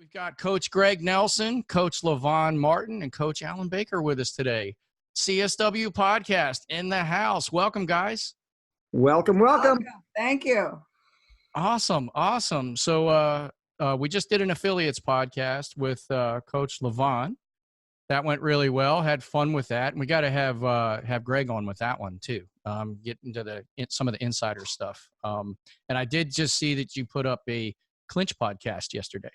We've got Coach Greg Nelson, Coach LaVonne Martin, and Coach Alan Baker with us today. CSW podcast in the house. Welcome, guys. Welcome. Thank you. Awesome. So we just did an affiliates podcast with Coach LaVonne. That went really well. Had fun with that, and we got to have Greg on with that one too. Get into some of the insider stuff. And I did just see that you put up a clinch podcast yesterday.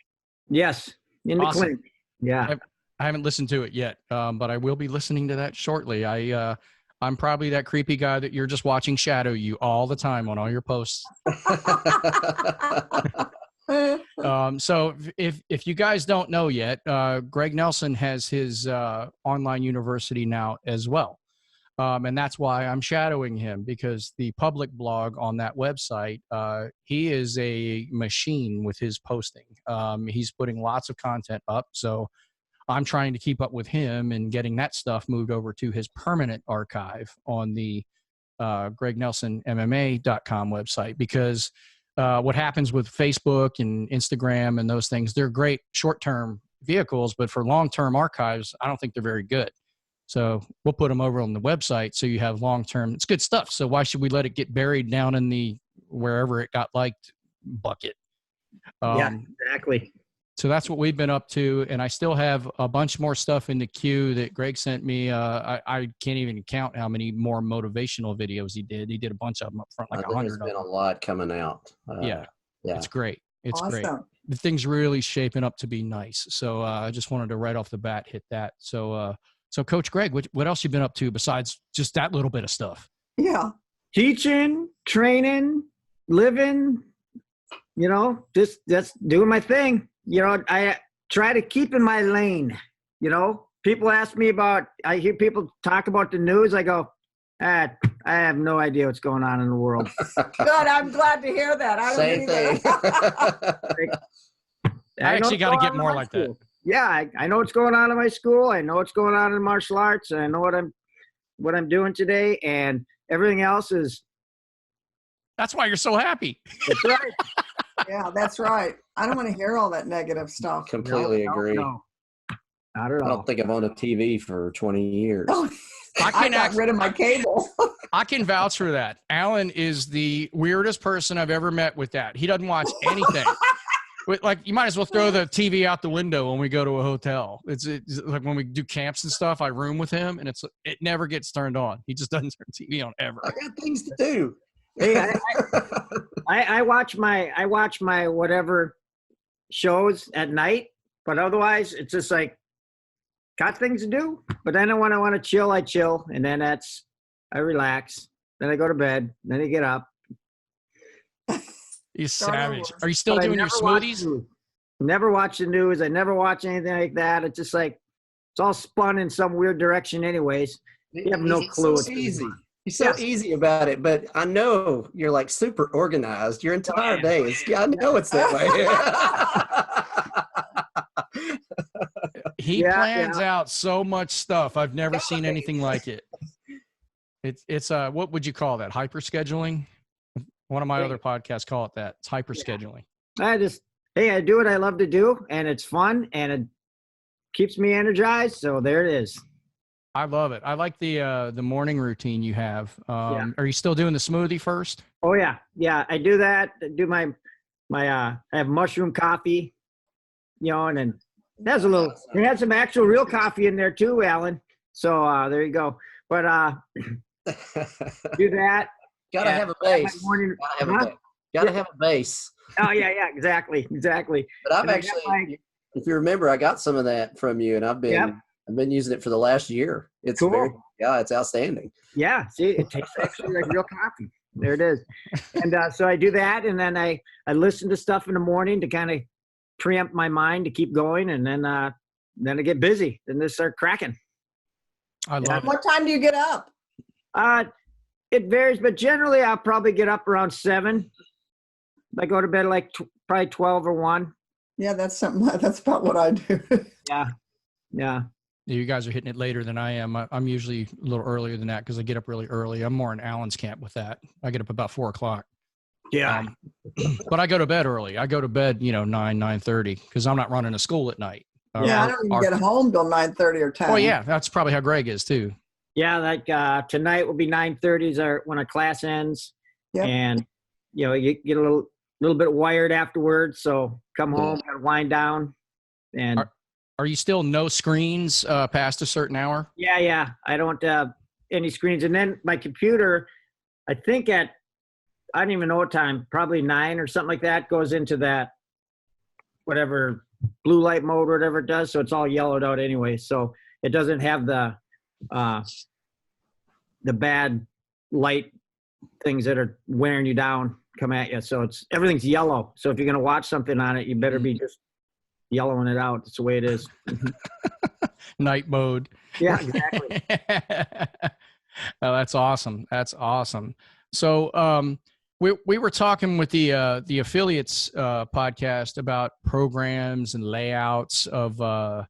Yes, in the Awesome. clinic. Yeah. I haven't listened to it yet, but I will be listening to that shortly. I'm probably that creepy guy that you're just watching shadow you all the time on all your posts. So if you guys don't know yet, Greg Nelson has his online university now as well. And that's why I'm shadowing him, because the public blog on that website, he is a machine with his posting. He's putting lots of content up. So I'm trying to keep up with him and getting that stuff moved over to his permanent archive on the gregnelsonmma.com website, because what happens with Facebook and Instagram and those things, they're great short-term vehicles, but for long-term archives, I don't think they're very good. So we'll put them over on the website so you have long-term. It's good stuff. So why should we let it get buried down in the wherever it got liked bucket? Yeah, exactly. So that's what we've been up to. And I still have a bunch more stuff in the queue that Greg sent me. I can't even count how many more motivational videos he did. He did a bunch of them up front, like 100 There's been a lot coming out. Yeah, it's great. It's Awesome. great. The thing's really shaping up to be nice. So I just wanted to right off the bat hit that. So Coach Greg, what else you been up to besides just that little bit of stuff? Yeah. Teaching, training, living, just doing my thing. I try to keep in my lane. People ask me I hear people talk about the news. I go, I have no idea what's going on in the world. Good. I'm glad to hear that. I Same thing. I actually got to get more like that. Yeah, I know what's going on in my school. I know what's going on in martial arts. And I know what I'm doing today, and everything else is. That's why you're so happy. That's right. Yeah, that's right. I don't want to hear all that negative stuff. Completely agree. No. Not at all. I don't think I've owned a TV for 20 years. Oh, I got rid of my cable. I can vouch for that. Alan is the weirdest person I've ever met with that. He doesn't watch anything. Like, you might as well throw the TV out the window when we go to a hotel. It's like when we do camps and stuff, I room with him, and it never gets turned on. He just doesn't turn TV on ever. I got things to do. Hey, I watch my whatever shows at night, but otherwise it's just like got things to do. But then when I want to chill, I chill, and then I relax. Then I go to bed. Then I get up. He's savage. Are you still doing your smoothies? Never watch the news. I never watch anything like that. It's just like it's all spun in some weird direction anyways. You have no clue. It's so easy. You're so easy about it, but I know you're like super organized. Your entire day is, I know it's that way. He plans out so much stuff. I've never seen anything like it. It's what would you call that? Hyper scheduling? One of my other podcasts call it that. It's hyper scheduling. I do what I love to do, and it's fun, and it keeps me energized. So there it is. I love it. I like the morning routine you have. Are you still doing the smoothie first? Oh yeah. I do that. I do my I have mushroom coffee, and then it has some actual real coffee in there too, Alan. So there you go. But do that. Gotta have a base. Gotta have a base. Oh yeah, exactly. But I've actually, if you remember, I got some of that from you, and I've been using it for the last year. It's cool. It's outstanding. Yeah, see, it tastes actually like real coffee. There it is. And so I do that, and then I listen to stuff in the morning to kind of preempt my mind to keep going, and then I get busy. Then they start cracking. I love it. What time do you get up? It varies, but generally I'll probably get up around 7. I go to bed like probably 12 or 1. Yeah, that's about what I do. Yeah. You guys are hitting it later than I am. I'm usually a little earlier than that because I get up really early. I'm more in Alan's camp with that. I get up about 4 o'clock. Yeah. But I go to bed early. I go to bed, 9:30 because I'm not running a school at night. Yeah, I don't even get home till 9:30 or 10. Oh yeah, that's probably how Greg is too. Yeah, like tonight will be 9:30 when our class ends. Yep. And you get a little bit wired afterwards, so come home, gotta wind down. And are you still no screens past a certain hour? Yeah. I don't have any screens. And then my computer, I think I don't even know what time, probably 9 or something like that, goes into that whatever blue light mode or whatever it does. So it's all yellowed out anyway. So it doesn't have the bad light things that are wearing you down come at you. So everything's yellow. So if you're going to watch something on it, you better be just yellowing it out. That's the way it is. Night mode. Yeah, exactly. Oh, that's awesome. That's awesome. So we were talking with the affiliates podcast about programs and layouts of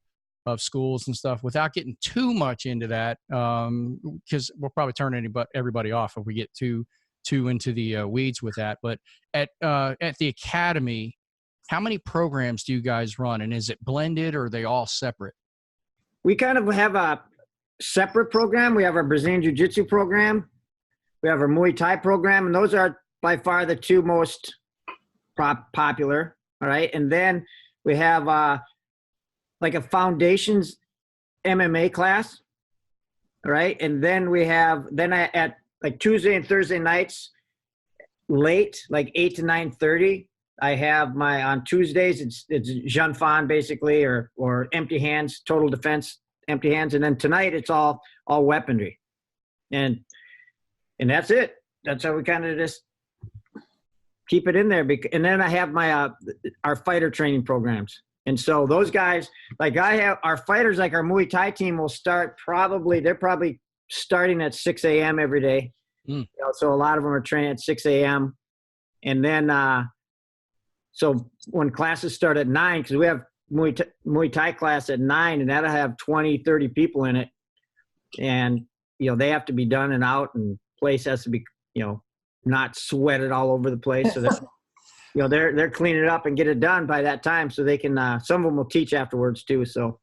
schools and stuff without getting too much into that, because we'll probably turn everybody off if we get too into the weeds with that. But at the academy, how many programs do you guys run, and is it blended or are they all separate? We kind of have a separate program. We have our Brazilian Jiu-Jitsu program. We have our Muay Thai program, and those are by far the two most popular. All right. And then we have like a foundations MMA class. All right. And then we have, at like Tuesday and Thursday nights, late, like 8 to 9:30, I have on Tuesdays, it's Jean Fan basically, or empty hands, total defense, empty hands. And then tonight it's all weaponry. And that's it. That's how we kind of just keep it in there. And then I have our fighter training programs. And so those guys, like our fighters, like our Muay Thai team will start they're probably starting at 6 a.m. every day. So a lot of them are training at 6 a.m. And then, so when classes start at 9, because we have Muay Thai class at 9, and that'll have 20, 30 people in it. And, they have to be done and out, and place has to be, not sweated all over the place. So that, they're cleaning it up and get it done by that time, so they can, some of them will teach afterwards too. So,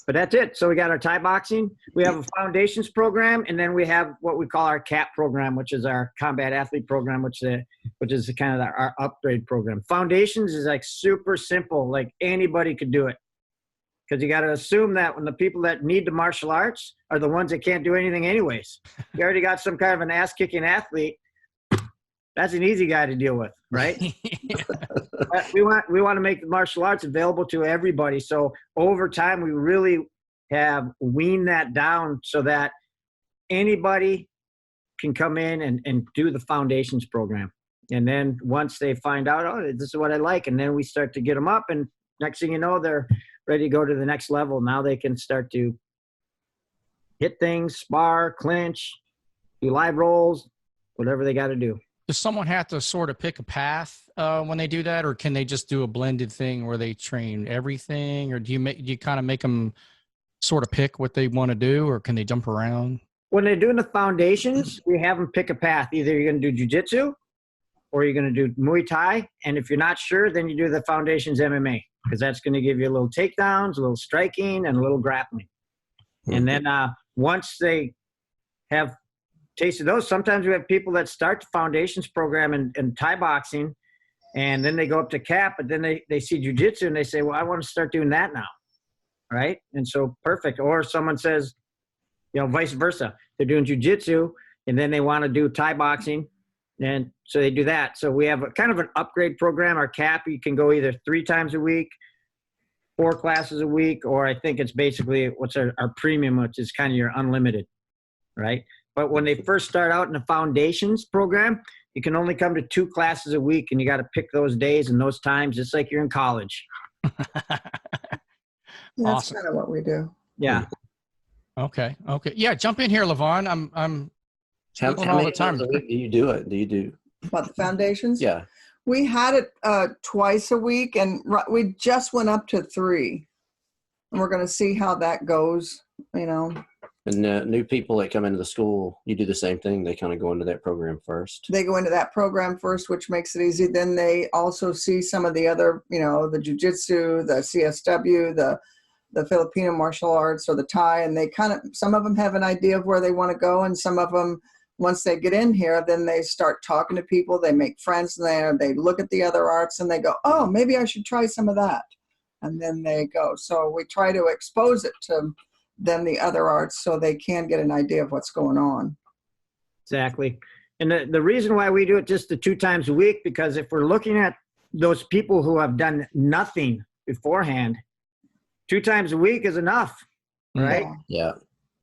but that's it. So we got our Thai boxing, we have a foundations program, and then we have what we call our CAP program, which is our combat athlete program, which is kind of our upgrade program. Foundations is like super simple. Like anybody could do it. Because you got to assume that when the people that need the martial arts are the ones that can't do anything anyways. You already got some kind of an ass-kicking athlete. That's an easy guy to deal with, right? But we want to make the martial arts available to everybody. So over time, we really have weaned that down so that anybody can come in and do the foundations program. And then once they find out, oh, this is what I like, and then we start to get them up, and next thing you know, they're ready to go to the next level. Now they can start to hit things, spar, clinch, do live rolls, whatever they got to do. Does someone have to sort of pick a path when they do that, or can they just do a blended thing where they train everything, or do you kind of make them sort of pick what they want to do, or can they jump around? When they're doing the foundations, we have them pick a path. Either you're going to do jiu-jitsu or you're going to do Muay Thai, and if you're not sure, then you do the foundations MMA, because that's going to give you a little takedowns, a little striking, and a little grappling. Mm-hmm. And then once they have tasted those, sometimes we have people that start the foundations program in Thai boxing, and then they go up to CAP, but then they see jiu-jitsu and they say, well, I want to start doing that now. Right? And so perfect. Or someone says, vice versa. They're doing jiu-jitsu and then they want to do Thai boxing. And so they do that. So we have a kind of an upgrade program. Our CAP, you can go either 3 times a week, 4 classes a week, or I think it's basically what's our premium, which is kind of your unlimited, right? But when they first start out in the foundations program, you can only come to 2 classes a week, and you got to pick those days and those times, just like you're in college. That's awesome. kind of what we do. Yeah. Okay. Yeah, jump in here, LaVonne. I'm how many times a week do you do it? Do you do what, the foundations? Yeah. We had it twice a week, and we just went up to 3. And we're going to see how that goes, And And new people that come into the school, you do the same thing. They kind of go into that program first. They go into that program first, which makes it easy. Then they also see some of the other, the jiu-jitsu, the CSW, the Filipino martial arts, or the Thai, and they some of them have an idea of where they want to go, and some of them, once they get in here, then they start talking to people, they make friends there, they look at the other arts, and they go, oh, maybe I should try some of that. And then they go. So we try to expose it to them, the other arts, so they can get an idea of what's going on. Exactly. And the reason why we do it just the 2 times a week, because if we're looking at those people who have done nothing beforehand, 2 times a week is enough, right? Yeah.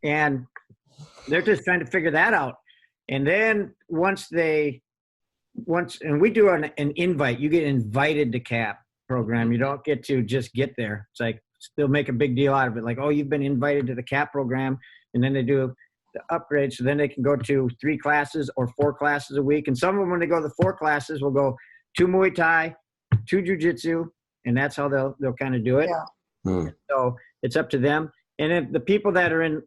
And they're just trying to figure that out. And then once and we do an invite, you get invited to CAP program. You don't get to just get there. It's like, they'll make a big deal out of it. Like, oh, you've been invited to the CAP program. And then they do the upgrade. So then they can go to 3 classes or 4 classes a week. And some of them, when they go to the 4 classes, will go 2 Muay Thai, 2 Jiu-Jitsu. And that's how they'll kind of do it. Yeah. So it's up to them. And if the people that are in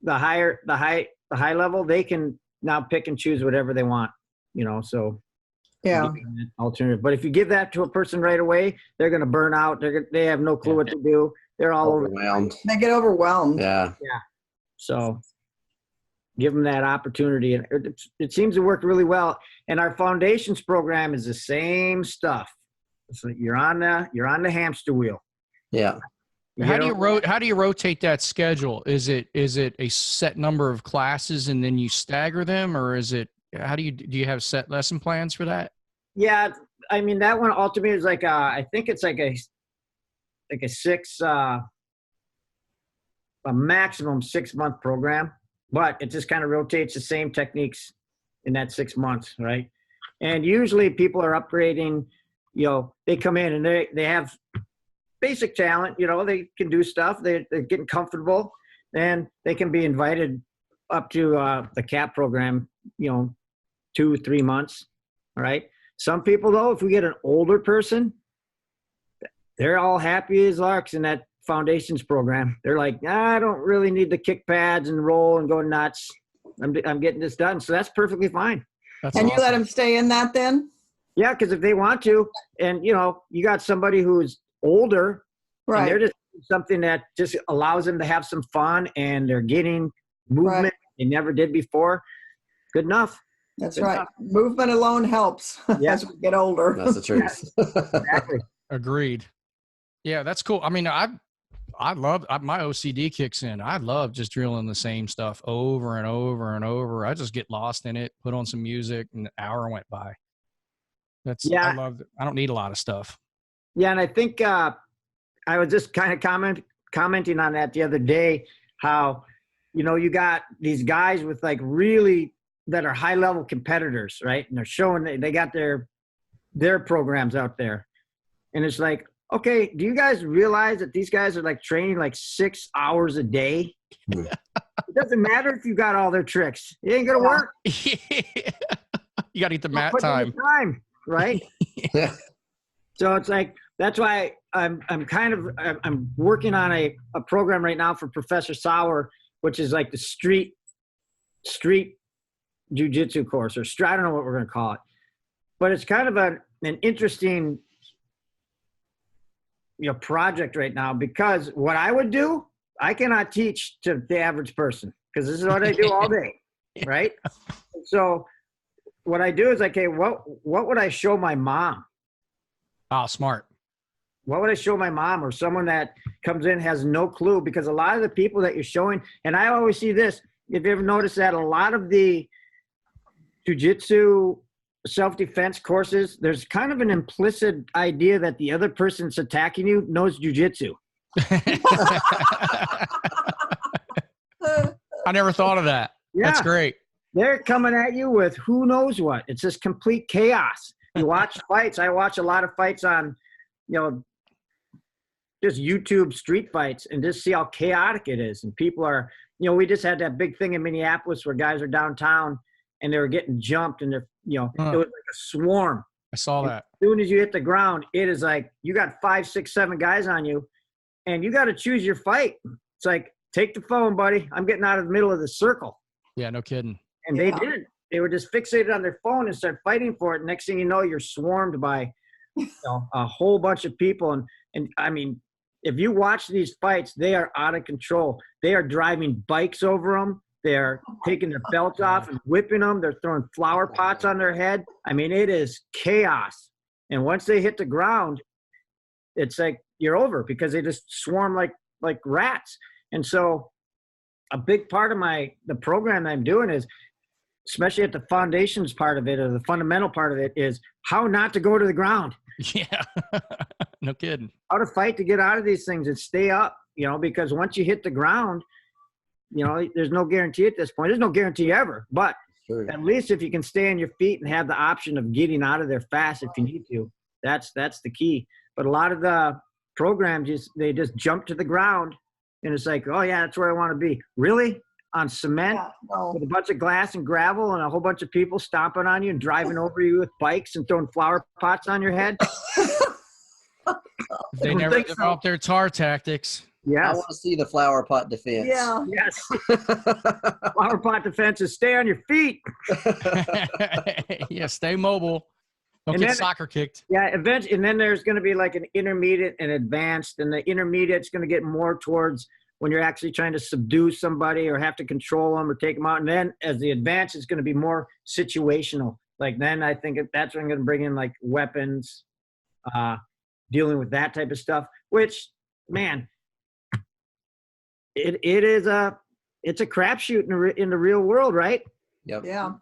the high level, they can now pick and choose whatever they want, so yeah, alternative. But if you give that to a person right away, they're going to burn out. They have no clue what to do. They're all overwhelmed. They get overwhelmed. Yeah. So give them that opportunity. And it seems to work really well. And our foundations program is the same stuff. So you're on the hamster wheel. Yeah. How do you rotate that schedule? Is it a set number of classes and then you stagger them, or is it, do you have set lesson plans for that? Yeah, I mean, that one ultimately is like I think it's like a 6 a maximum 6-month program, but it just kind of rotates the same techniques in that 6 months, right? And usually people are upgrading, they come in and they have basic talent, they can do stuff. They're getting comfortable, and they can be invited up to the CAP program, 2-3 months. All right. Some people, though, if we get an older person, they're all happy as larks in that foundations program. They're like, I don't really need to kick pads and roll and go nuts. I'm getting this done. So that's perfectly fine. That's Can awesome. you let them stay in that then? Yeah, because if they want to, and, you got somebody who's older, right? And they're just doing something that just allows them to have some fun, and they're getting movement they never did before. Good enough. That's good right. Enough. Movement alone helps as we get older. That's the truth. Exactly. Agreed. Yeah, that's cool. I mean, I love my OCD kicks in. I love just drilling the same stuff over and over and over. I just get lost in it, put on some music, and an hour went by. I love it. I don't need a lot of stuff. Yeah, and I think I was just kind of commenting on that the other day, how, you got these guys with like really that are high level competitors, right? And they're showing they got their programs out there. And it's like, okay, do you guys realize that these guys are like training like 6 hours a day? It doesn't matter if you got all their tricks. It ain't going to work. You got to get the mat time. Right? Yeah. So it's like, that's why I'm working on a program right now for Professor Sauer, which is like the street jiu-jitsu course, or I don't know what we're going to call it, but it's kind of an interesting, project right now, because what I would do, I cannot teach to the average person, because this is what I do all day. Right. So what I do is like, hey, what would I show my mom? Oh, smart. What would I show my mom, or someone that comes in has no clue? Because a lot of the people that you're showing, and I always see this, if you ever notice that a lot of the jiu-jitsu self-defense courses, there's kind of an implicit idea that the other person's attacking you knows jiu-jitsu. I never thought of that. Yeah. That's great. They're coming at you with who knows what. It's just complete chaos. You watch fights. I watch a lot of fights on, just YouTube street fights, and just see how chaotic it is. And people are, we just had that big thing in Minneapolis where guys are downtown and they were getting jumped, and they're, it was like a swarm. I saw that. As soon as you hit the ground, it is like you got 5, 6, 7 guys on you, and you got to choose your fight. It's like, take the phone, buddy. I'm getting out of the middle of the circle. Yeah, no kidding. And they didn't. They were just fixated on their phone and start fighting for it. Next thing you know, you're swarmed by a whole bunch of people. And I mean, if you watch these fights, they are out of control. They are driving bikes over them. They're taking their belts off and whipping them. They're throwing flower pots on their head. I mean, it is chaos. And once they hit the ground, it's like you're over because they just swarm like rats. And so a big part of the program that I'm doing is, especially at the foundations part of it or the fundamental part of it, is how not to go to the ground. Yeah, no kidding. How to fight to get out of these things and stay up, because once you hit the ground, there's no guarantee at this point. There's no guarantee ever, but at least if you can stay on your feet and have the option of getting out of there fast if you need to, that's the key. But a lot of the programs, they just jump to the ground and it's like, oh yeah, that's where I want to be. Really? On cement with a bunch of glass and gravel and a whole bunch of people stomping on you and driving over you with bikes and throwing flower pots on your head? They never developed their tar tactics. Yes. I want to see the flower pot defense. Yeah. Yes. Flower pot defense is stay on your feet. Yeah, stay mobile. Don't get soccer kicked. Yeah, eventually, and then there's going to be like an intermediate and advanced, and the intermediate's going to get more towards when you're actually trying to subdue somebody or have to control them or take them out. And then as the advanced, it's going to be more situational. Like then I think that's when I'm going to bring in like weapons, dealing with that type of stuff, which, man, it's a crapshoot in the real world, right? Yep. Yeah.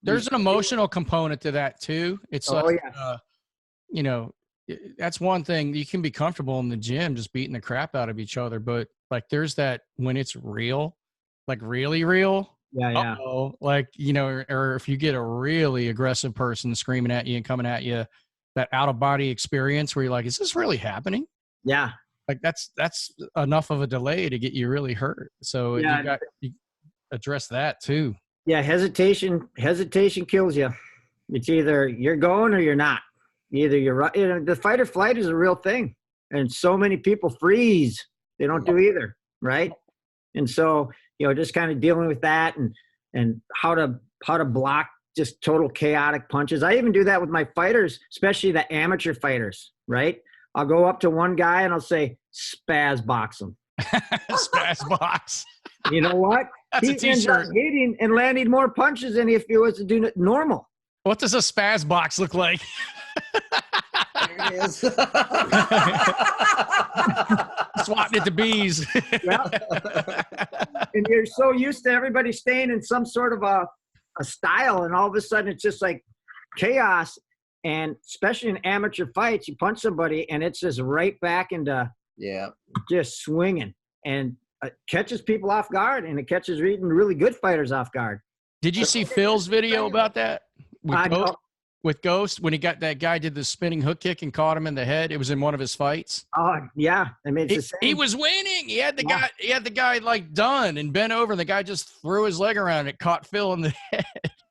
There's an emotional component to that too. It's that's one thing. You can be comfortable in the gym just beating the crap out of each other, but like there's that when it's real, like really real. Yeah. Like, or if you get a really aggressive person screaming at you and coming at you, that out of body experience where you're like, is this really happening? Yeah. Like that's enough of a delay to get you really hurt. So you address that too. Yeah. Hesitation kills you. It's either you're going or you're not. Either you're right. The fight or flight is a real thing. And so many people freeze. They don't do either. Right. And so, just kind of dealing with that and how to block just total chaotic punches. I even do that with my fighters, especially the amateur fighters, right? I'll go up to one guy and I'll say, spaz box him. Spaz box. You know what? That's a He ends up t-shirt. hitting and landing more punches than if he was to do it normal. What does a spaz box look like? There it is. Swatting at the bees. Yeah. And you're so used to everybody staying in some sort of a style, and all of a sudden it's just like chaos. And especially in amateur fights, you punch somebody and it's just right back into just swinging, and it catches people off guard, and it catches even really good fighters off guard. Did you see Phil's video about that? With Ghost, when he got that guy did the spinning hook kick and caught him in the head. It was in one of his fights. Oh yeah, I mean, it's the same. He was winning. He had the guy like done and bent over, and the guy just threw his leg around and it caught Phil in the head.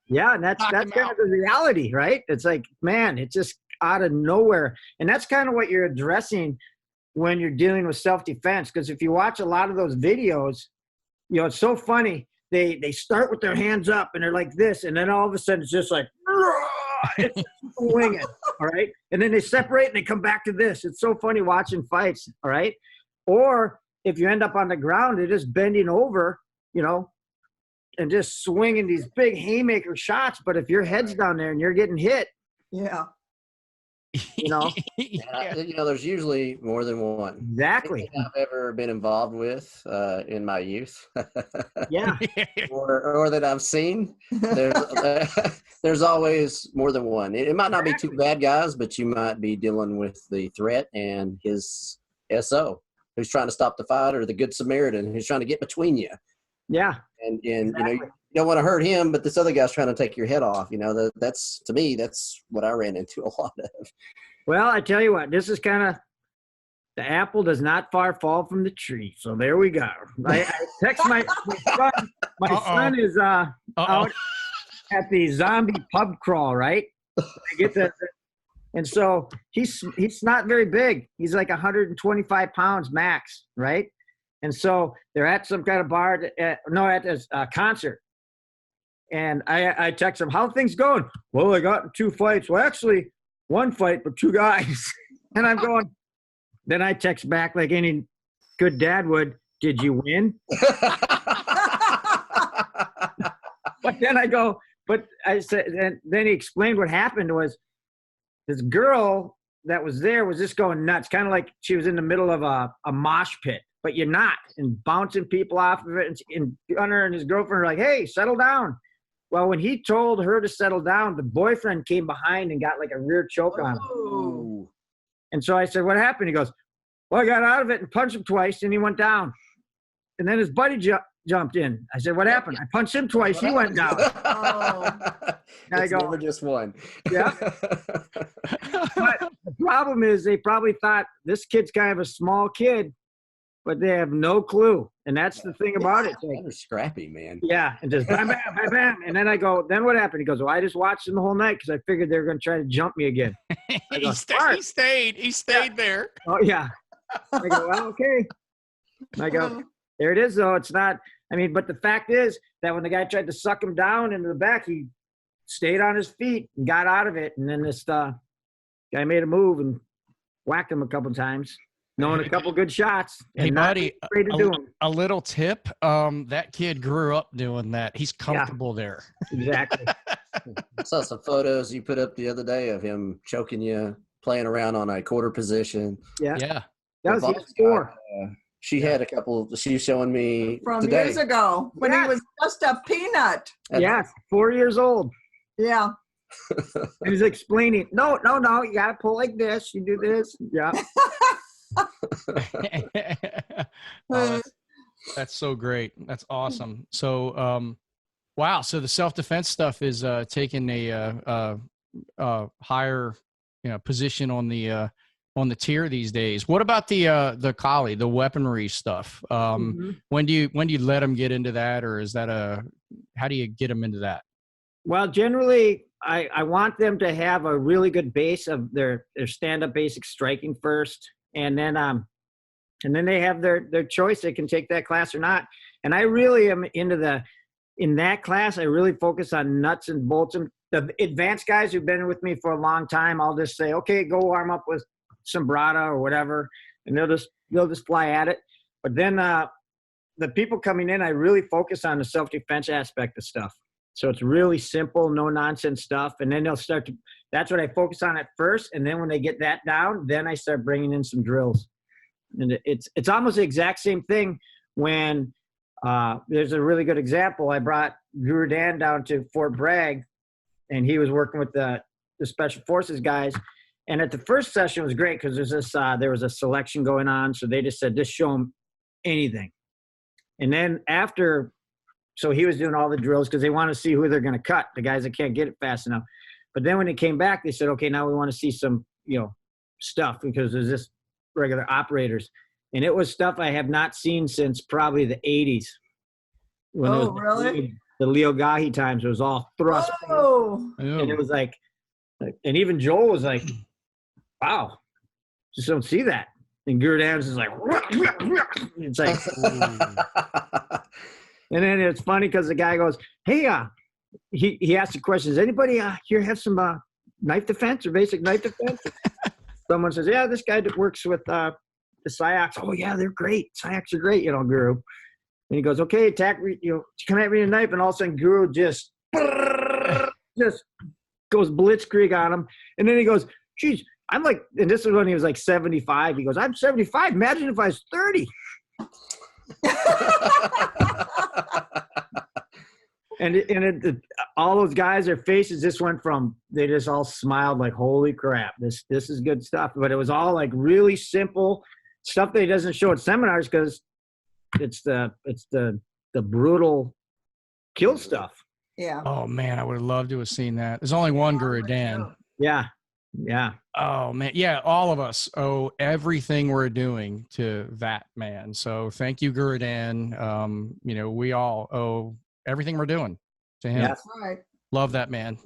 Yeah, and that's kind of the reality, right? It's like, man, it's just out of nowhere, and that's kind of what you're addressing when you're dealing with self-defense. Because if you watch a lot of those videos, it's so funny. They start with their hands up and they're like this, and then all of a sudden it's just like. It's swinging, all right? And then they separate and they come back to this. It's so funny watching fights, all right? Or if you end up on the ground, they're just bending over, and just swinging these big haymaker shots. But if your head's down there and you're getting hit, there's usually more than one. Exactly. I've ever been involved with in my youth. Yeah. or that I've seen. There's always more than one. It might not be two bad guys, but you might be dealing with the threat and his SO who's trying to stop the fight, or the good Samaritan who's trying to get between you. Yeah. And you don't want to hurt him, but this other guy's trying to take your head off. That's, to me, that's what I ran into a lot of. Well, I tell you what, this is kind of, the apple does not far fall from the tree. So there we go. I text my son. My son is out at the zombie pub crawl, right? I get that. And so he's not very big. He's like 125 pounds max, right? And so they're at some kind of bar, at this concert. And I text them, how things going? Well, I got in 2 fights. Well, actually, 1 fight, but 2 guys. And I'm going, then I text back like any good dad would, did you win? But then I go, but I said, and then he explained what happened was this girl that was there was just going nuts, kind of like she was in the middle of a mosh pit, but you're not, and bouncing people off of it. And Gunner and his girlfriend are like, hey, settle down. Well, when he told her to settle down, the boyfriend came behind and got like a rear choke on him. Oh. And so I said, what happened? He goes, well, I got out of it and punched him twice, and he went down. And then his buddy jumped in. I said, what happened? I punched him twice. He went down. Oh. It's never just one. Yeah. But the problem is they probably thought this kid's kind of a small kid, but they have no clue. And that's the thing about it. Like, They're scrappy, man. yeah. And just bam, bam, bam, bam. And then I go, then what happened? He goes, well, I just watched them the whole night because I figured they were going to try to jump me again. I go, he stayed there. oh, yeah. I go, well, okay. And I go, there it is, though. It's not, I mean, but the fact is that when the guy tried to suck him down into the back, he stayed on his feet and got out of it. And then this guy made a move and whacked him a couple times, knowing a couple good shots. Hey, buddy, a a little tip. That kid grew up doing that. He's comfortable there. Exactly. I saw some photos you put up the other day of him choking you, playing around on a quarter position. Yeah. Yeah. That was his score. She had a couple. She was showing me From today. years ago when he was just a peanut. Yeah, 4 years old. Yeah. He was explaining, no, you got to pull like this. You do this. Yeah. Oh, that's so great. That's awesome. So, wow. So the self-defense stuff is taking a higher, position on the tier these days. What about the collie, the weaponry stuff? When do you let them get into that, or is that how do you get them into that? Well, generally, I want them to have a really good base of their stand-up basic striking first, and then they have their choice. They can take that class or not. And I really am in that class, I really focus on nuts and bolts. And the advanced guys who've been with me for a long time, I'll just say, okay, go warm up with sombrata or whatever, and they'll just fly at it. But then the people coming in, I really focus on the self-defense aspect of stuff. So it's really simple, no nonsense stuff. And then they'll that's what I focus on at first. And then when they get that down, then I start bringing in some drills. And it's almost the exact same thing when there's a really good example. I brought Guru Dan down to Fort Bragg, and he was working with the Special Forces guys. And at the first session, it was great because there was a selection going on. So they just said, just show them anything. And then so he was doing all the drills because they want to see who they're going to cut, the guys that can't get it fast enough. But then when they came back, they said, okay, now we want to see some, stuff because there's just regular operators. And it was stuff I have not seen since probably the 80s. Oh, really? The Leo Gahi times, it was all thrust. Oh. And it was like, and even Joel was like, wow, just don't see that. And Guru Dan's is like, it's like, and then it's funny because the guy goes, hey, he asked the question, does anybody here have some knife defense or basic knife defense? Someone says, yeah, this guy that works with the SIACs. Oh, yeah, they're great. SIACs are great, Guru. And he goes, okay, attack, come at me with a knife. And all of a sudden, Guru just goes blitzkrieg on him. And then he goes, geez, I'm like, and this is when he was like 75. He goes, I'm 75. Imagine if I was 30. And all those guys, their faces just went from, they just all smiled like, holy crap, this is good stuff. But it was all like really simple stuff that he doesn't show at seminars because it's the brutal kill stuff. Yeah. Oh man, I would have loved to have seen that. There's only one Guru Dan. Yeah. Oh man, yeah. All of us owe everything we're doing to that man. So thank you, Guru Dan. We all owe everything we're doing to him. That's right. Love that man.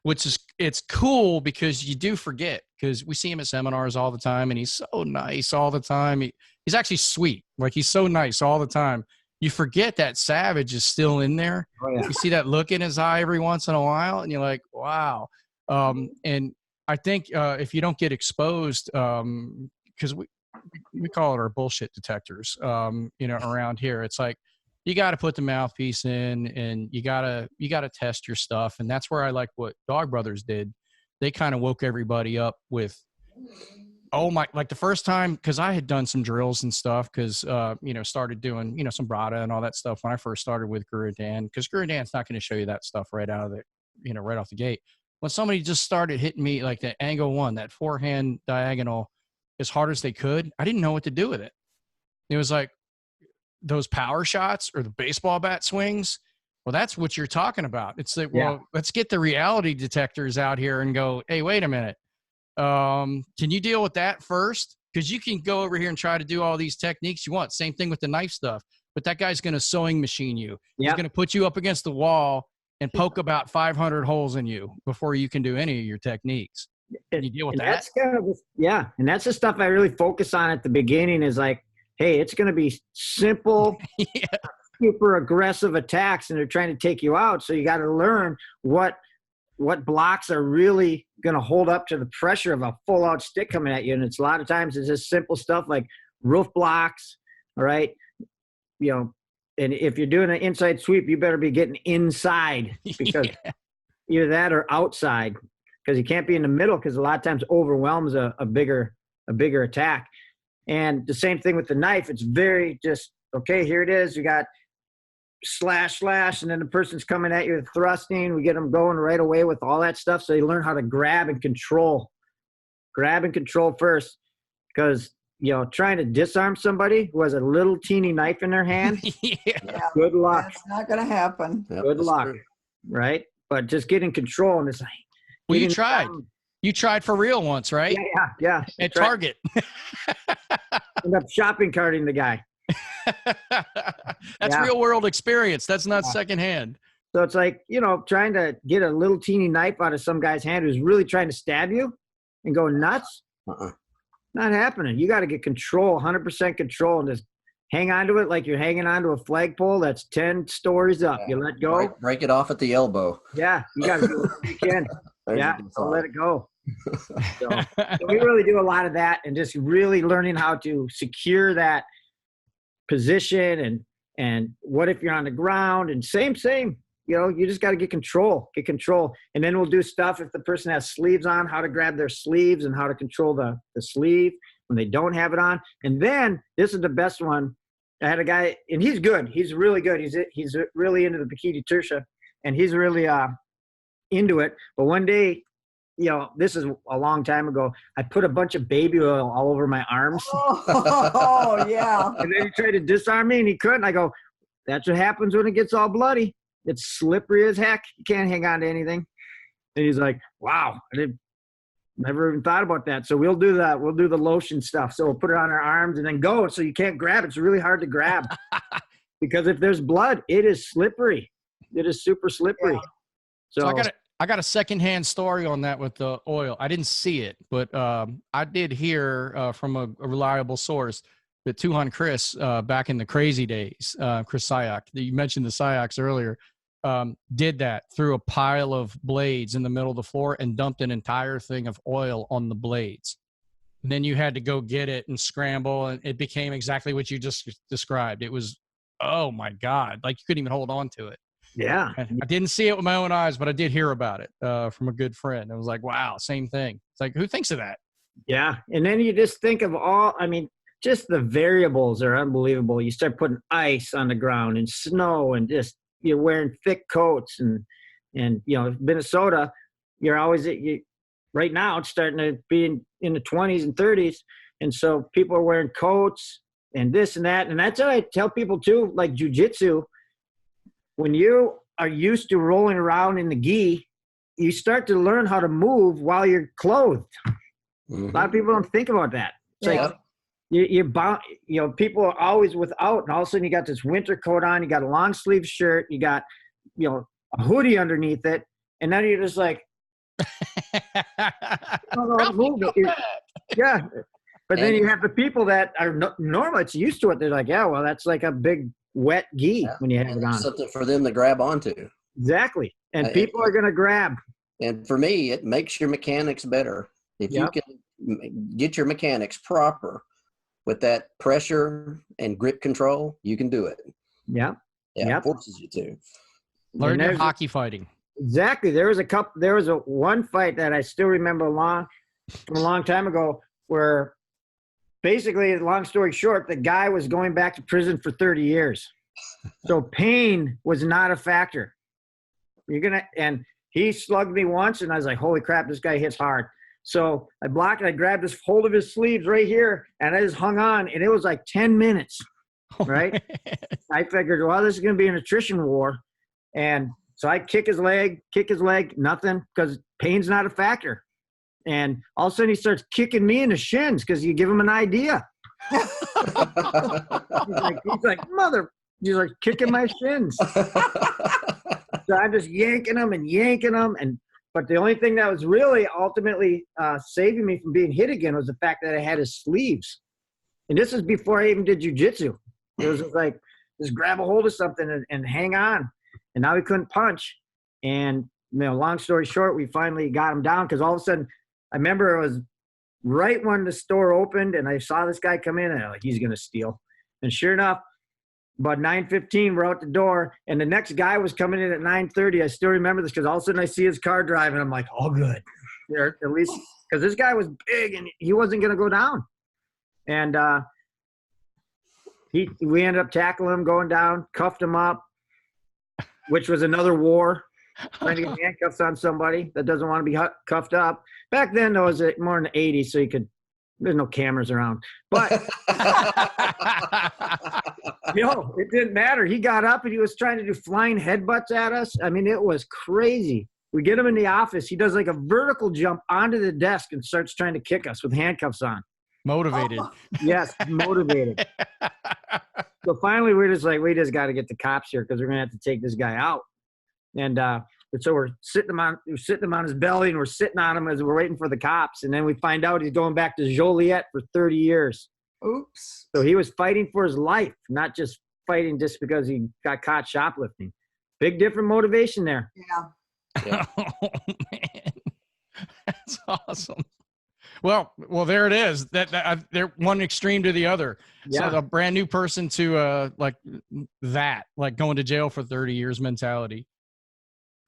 Which is, it's cool because you do forget because we see him at seminars all the time, and he's so nice all the time. He's actually sweet. Like, he's so nice all the time. You forget that savage is still in there. Oh, yeah. You see that look in his eye every once in a while, and you're like, wow. And I think if you don't get exposed, because we call it our bullshit detectors, around here, it's like, you got to put the mouthpiece in, and you gotta test your stuff. And that's where I like what Dog Brothers did. They kind of woke everybody up with, like the first time, because I had done some drills and stuff, because started doing some Brada and all that stuff when I first started with Guru Dan, because Guru Dan's not going to show you that stuff right out of the right off the gate. When somebody just started hitting me like that angle one, that forehand diagonal, as hard as they could, I didn't know what to do with it. It was like those power shots or the baseball bat swings. Well, that's what you're talking about. It's like, well, let's get the reality detectors out here and go, hey, wait a minute. Can you deal with that first? Because you can go over here and try to do all these techniques you want. Same thing with the knife stuff. But that guy's going to sewing machine you. He's going to put you up against the wall and poke about 500 holes in you before you can do any of your techniques. Can you deal with that? That's and that's the stuff I really focus on at the beginning, is like, hey, it's going to be simple, super aggressive attacks, and they're trying to take you out. So you got to learn what blocks are really going to hold up to the pressure of a full out stick coming at you. And it's a lot of times it's just simple stuff like roof blocks. All right. And if you're doing an inside sweep, you better be getting inside, because either that or outside, because you can't be in the middle, because a lot of times overwhelms a bigger attack. And the same thing with the knife. It's very just, okay, here it is. You got slash, and then the person's coming at you thrusting. We get them going right away with all that stuff. So you learn how to grab and control first, because trying to disarm somebody who has a little teeny knife in their hand, good luck. That's not going to happen. Good luck. True. Right? But just getting control, and it's like, well, you tried for real once, right? Yeah. At Target. End up shopping carting the guy. That's real world experience. That's not secondhand. So it's like, trying to get a little teeny knife out of some guy's hand who's really trying to stab you and go nuts. Not happening. You got to get control, 100% control, and just hang on to it like you're hanging on to a flagpole that's 10 stories up. You let go. Break it off at the elbow. Yeah, you got to do whatever you can. Don't let it go. So we really do a lot of that, and just really learning how to secure that position, and what if you're on the ground, and same, you just got to get control, and then we'll do stuff if the person has sleeves on, how to grab their sleeves and how to control the sleeve when they don't have it on. And then this is the best one. I had a guy, and he's good. He's really good. He's really into the Bikini Tersha, and he's really into it. But one day, this is a long time ago, I put a bunch of baby oil all over my arms. Oh, yeah. And then he tried to disarm me, and he couldn't. I go, that's what happens when it gets all bloody. It's slippery as heck. You can't hang on to anything. And he's like, wow, I never even thought about that. So we'll do that. We'll do the lotion stuff. So we'll put it on our arms and then go. So you can't grab it. It's really hard to grab. Because if there's blood, it is slippery. It is super slippery. So I got a secondhand story on that with the oil. I didn't see it, but I did hear from a reliable source that Tuhan Chris, back in the crazy days, Chris Syak, you mentioned the Syaks earlier, did that, threw a pile of blades in the middle of the floor and dumped an entire thing of oil on the blades. And then you had to go get it and scramble, and it became exactly what you just described. It was, oh my God, like you couldn't even hold on to it. Yeah. And I didn't see it with my own eyes, but I did hear about it from a good friend. I was like, wow, same thing. It's like, who thinks of that? Yeah. And then you just think of just the variables are unbelievable. You start putting ice on the ground and snow, and just you're wearing thick coats, and Minnesota, you're always right now it's starting to be in the 20s and 30s, and so people are wearing coats and this and that, and that's what I tell people too. Like jiu-jitsu, when you are used to rolling around in the gi, you start to learn how to move while you're clothed. Mm-hmm. A lot of people don't think about that. It's like you're bound, people are always without, and all of a sudden you got this winter coat on, you got a long sleeve shirt, you got, a hoodie underneath it, and then you're just like, don't know how to move it. Yeah. But then you have the people that are normal. It's used to it. They're like, yeah, well, that's like a big wet gi when you have it on. Something for them to grab onto. Exactly. And people are going to grab. And for me, it makes your mechanics better. If you can get your mechanics proper with that pressure and grip control, you can do it. Yeah. Yeah. It forces you to. Learn your hockey fighting. Exactly. There was one fight that I still remember from a long time ago where basically, long story short, the guy was going back to prison for 30 years. So pain was not a factor. And he slugged me once and I was like, holy crap, this guy hits hard. So I blocked and I grabbed this hold of his sleeves right here and I just hung on and it was like 10 minutes, right? I figured, well, this is going to be an attrition war. And so I kick his leg, nothing, because pain's not a factor. And all of a sudden he starts kicking me in the shins because you give him an idea. he's like, he's like kicking my shins. So I'm just yanking him. But the only thing that was really ultimately saving me from being hit again was the fact that I had his sleeves. And this is before I even did jujitsu. It was just like, just grab a hold of something and hang on. And now he couldn't punch. And, long story short, we finally got him down because all of a sudden, I remember it was right when the store opened and I saw this guy come in and I'm like, he's going to steal. And sure enough, about 9:15, we're out the door and the next guy was coming in at 9:30. I still remember this because all of a sudden I see his car driving. I'm like, all good. At least because this guy was big and he wasn't going to go down. And we ended up tackling him, going down, cuffed him up, which was another war. Trying to get handcuffs on somebody that doesn't want to be cuffed up. Back then, there was more in the 80s, so there's no cameras around. But, it didn't matter. He got up and he was trying to do flying headbutts at us. I mean, it was crazy. We get him in the office. He does like a vertical jump onto the desk and starts trying to kick us with handcuffs on. Motivated. Oh. Yes, motivated. So finally, we're just like, we just got to get the cops here because we're going to have to take this guy out. And so we're sitting him on his belly and we're sitting on him as we're waiting for the cops. And then we find out he's going back to Joliet for 30 years. Oops. So he was fighting for his life, not just fighting just because he got caught shoplifting. Big different motivation there. Yeah. Oh, man. That's awesome. Well, there it is. They're one extreme to the other. Yeah. So a brand new person to like going to jail for 30 years mentality.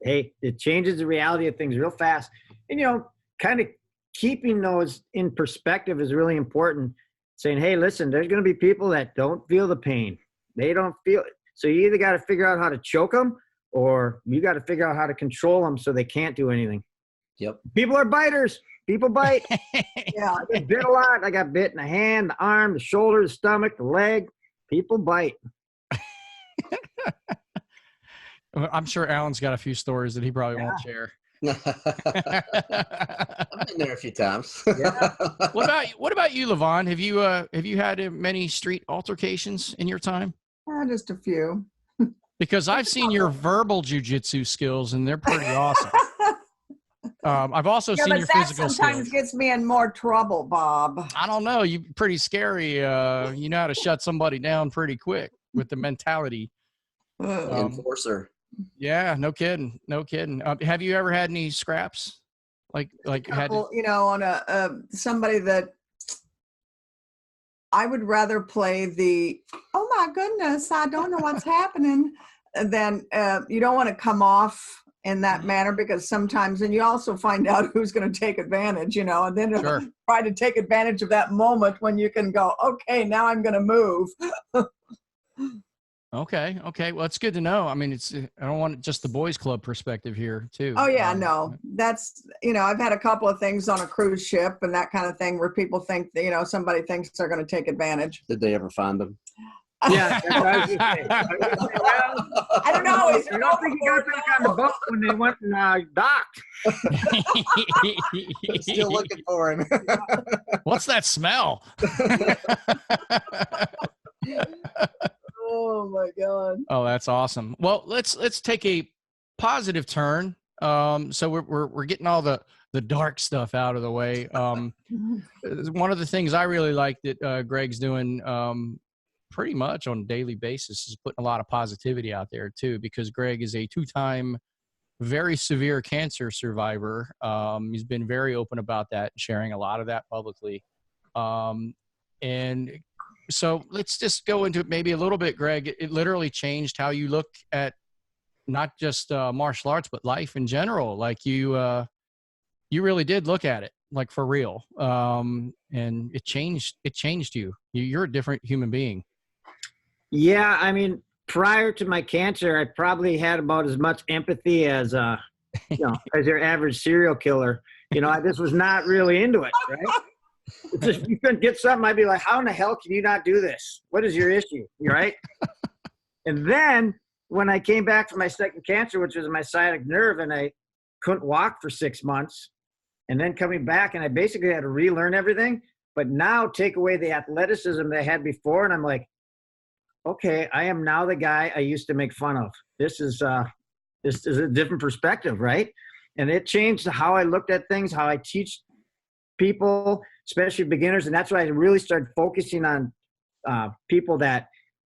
Hey, it changes the reality of things real fast. And, kind of keeping those in perspective is really important. Saying, hey, listen, there's going to be people that don't feel the pain. They don't feel it. So you either got to figure out how to choke them or you got to figure out how to control them so they can't do anything. Yep. People are biters. People bite. Yeah. I get bit a lot. I got bit in the hand, the arm, the shoulder, the stomach, the leg. People bite. I'm sure Alan's got a few stories that he probably won't share. I've been there a few times. Yeah. What about you, LaVonne? Have you had many street altercations in your time? Just a few. Because I've seen your verbal jujitsu skills and they're pretty awesome. I've also seen your physical sometimes skills. Gets me in more trouble, Bob. I don't know. You're pretty scary. You know how to shut somebody down pretty quick with the mentality. Enforcer. Yeah, no kidding. Have you ever had any scraps? On somebody that I would rather play the, oh my goodness, I don't know what's happening, than you don't want to come off in that manner because sometimes, and you also find out who's going to take advantage, and then try to take advantage of that moment when you can go, okay, now I'm going to move. Okay. Well, it's good to know. I mean, I don't want just the boys club perspective here too. Oh yeah, no, that's, I've had a couple of things on a cruise ship and that kind of thing where people think that, somebody thinks they're going to take advantage. Did they ever find them? Yeah. I don't know. I don't think he got back on the boat when they went and docked. Still looking for him. What's that smell? Oh my God. Oh, that's awesome. Well, let's take a positive turn So we're getting all the dark stuff out of the way. One of the things I really like that Greg's doing pretty much on a daily basis is putting a lot of positivity out there too, because Greg is a 2-time very severe cancer survivor. He's been very open about that, sharing a lot of that publicly. And so let's just go into it maybe a little bit, Greg. It literally changed how you look at not just martial arts, but life in general. Like you really did look at it like for real. And it changed you. You're a different human being. Yeah. I mean, prior to my cancer, I probably had about as much empathy as, as your average serial killer. I just was not really into it, right? Just, you couldn't get something, I'd be like, how in the hell can you not do this? What is your issue? Right? And then when I came back from my second cancer, which was my sciatic nerve, and I couldn't walk for 6 months, and then coming back, and I basically had to relearn everything, but now take away the athleticism that I had before, and I'm like, okay, I am now the guy I used to make fun of. This is a different perspective, right? And it changed how I looked at things, how I teach people, especially beginners. And that's why I really started focusing on people that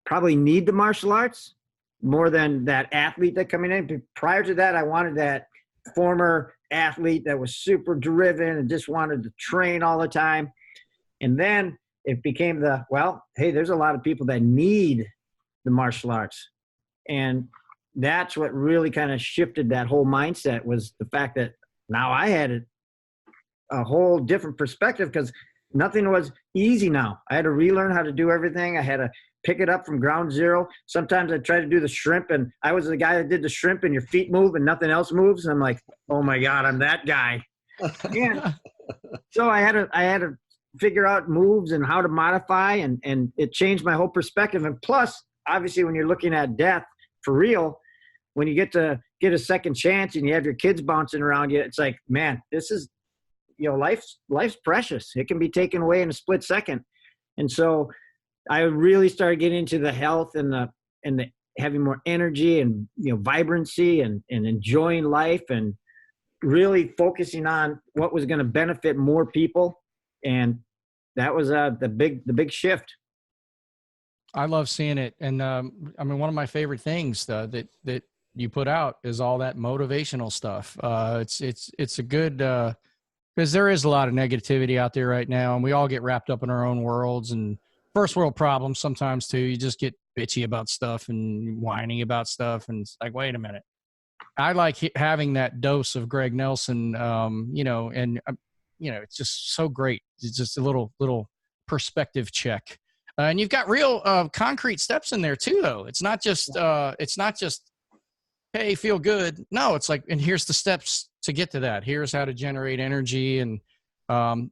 probably need the martial arts more than that athlete that coming in. Prior to that, I wanted that former athlete that was super driven and just wanted to train all the time. And then it became hey, there's a lot of people that need the martial arts. And that's what really kind of shifted that whole mindset, was the fact that now I had a whole different perspective, because nothing was easy now. I had to relearn how to do everything. I had to pick it up from ground zero. Sometimes I try to do the shrimp, and I was the guy that did the shrimp and your feet move and nothing else moves. And I'm like, oh my God, I'm that guy. And so I had to figure out moves and how to modify, and it changed my whole perspective. And plus, obviously, when you're looking at death for real, when you get to get a second chance and you have your kids bouncing around you, it's like, man, this is, life's precious. It can be taken away in a split second. And so I really started getting into the health and the having more energy and, vibrancy and enjoying life, and really focusing on what was going to benefit more people. And that was the big shift. I love seeing it. And one of my favorite things that you put out is all that motivational stuff. It's a good, because there is a lot of negativity out there right now, and we all get wrapped up in our own worlds and first world problems sometimes too. You just get bitchy about stuff and whining about stuff, and it's like, wait a minute. I like having that dose of Greg Nelson, it's just so great. It's just a little perspective check, and you've got real concrete steps in there too. Though it's not just hey, feel good. No, it's like, and here's the steps to get to that. Here's how to generate energy, and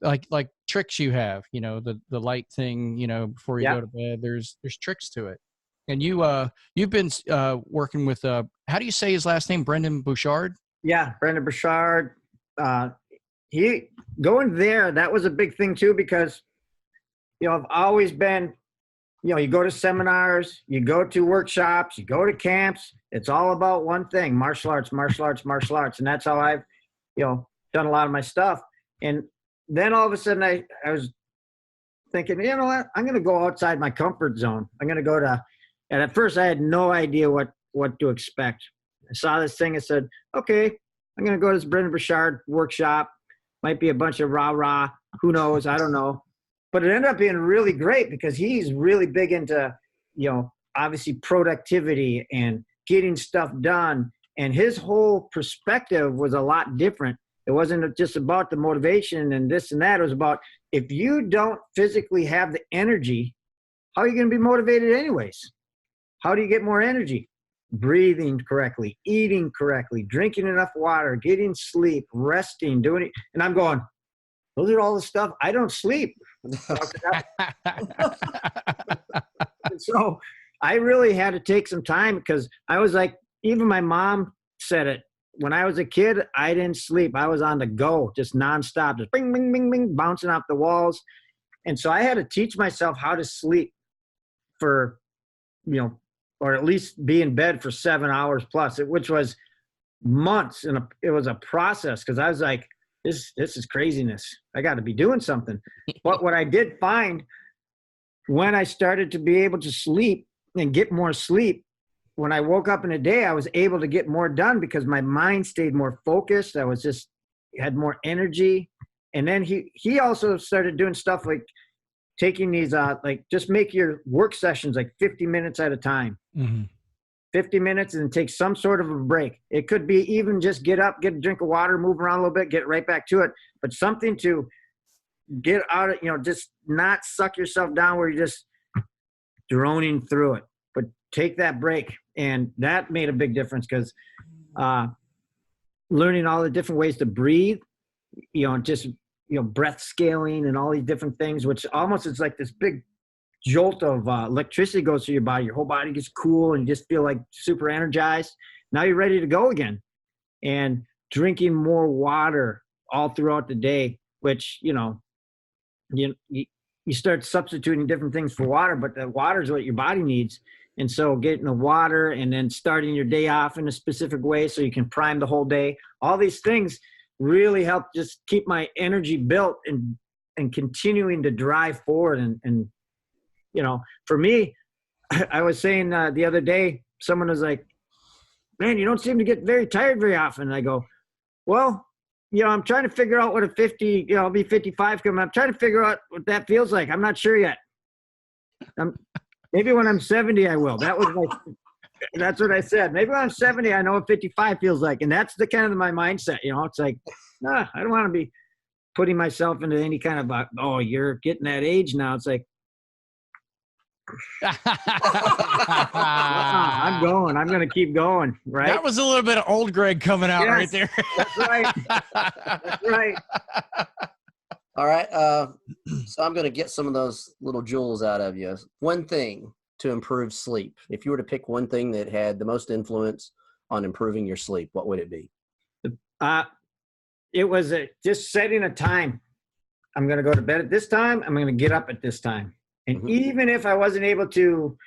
like tricks you have. The light thing. Before you go to bed, there's tricks to it. And you've been working with how do you say his last name? Brendan Bouchard? Yeah, Brendan Bouchard. He going there, that was a big thing too, because I've always been, you go to seminars, you go to workshops, you go to camps. It's all about one thing: martial arts, martial arts, martial arts. And that's how I've, done a lot of my stuff. And then all of a sudden I was thinking, you know what? I'm going to go outside my comfort zone. I'm going to go to, and at first I had no idea what to expect. I saw this thing and said, okay, I'm going to go to this Brendan Bouchard workshop. Might be a bunch of rah-rah. Who knows? I don't know. But it ended up being really great, because he's really big into, obviously productivity and getting stuff done. And his whole perspective was a lot different. It wasn't just about the motivation and this and that. It was about, if you don't physically have the energy, how are you going to be motivated anyways? How do you get more energy? Breathing correctly, eating correctly, drinking enough water, getting sleep, resting, doing it. And I'm going, those are all the stuff. I don't sleep. So I really had to take some time, because I was like, even my mom said it. When I was a kid, I didn't sleep. I was on the go, just nonstop, just bing, bing, bing, bing, bouncing off the walls. And so I had to teach myself how to sleep for, or at least be in bed for 7 hours plus, which was months, and it was a process because I was like, this is craziness. I got to be doing something. But what I did find when I started to be able to sleep and get more sleep, when I woke up in a day, I was able to get more done because my mind stayed more focused. I was just had more energy. And then he also started doing stuff like taking these, like just make your work sessions like 50 minutes at a time. 50 minutes and take some sort of a break. It could be even just get up, get a drink of water, move around a little bit, get right back to it. But something to get out of, just not suck yourself down where you're just droning through it. But take that break. And that made a big difference because learning all the different ways to breathe, just, breath scaling and all these different things, which almost is like this big jolt of electricity goes through your body. Your whole body gets cool and you just feel like super energized. Now you're ready to go again. And drinking more water all throughout the day, which, you start substituting different things for water, but the water is what your body needs. And so getting the water and then starting your day off in a specific way so you can prime the whole day. All these things really help just keep my energy built and continuing to drive forward. And for me, I was saying the other day, someone was like, man, you don't seem to get very tired very often. And I go, well, I'm trying to figure out what a 50, I'll be 55 coming. I'm trying to figure out what that feels like. I'm not sure yet. Maybe when I'm 70, I will. That's what I said. Maybe when I'm 70, I know what 55 feels like. And that's the kind of my mindset, it's like, I don't want to be putting myself into any kind of, oh, you're getting that age now. It's like, I'm going. I'm going to keep going. Right. That was a little bit of old Greg coming out right there. That's right. That's right. All right. So I'm going to get some of those little jewels out of you. One thing to improve sleep. If you were to pick one thing that had the most influence on improving your sleep, what would it be? It was just setting a time. I'm going to go to bed at this time. I'm going to get up at this time. And even if I wasn't able to,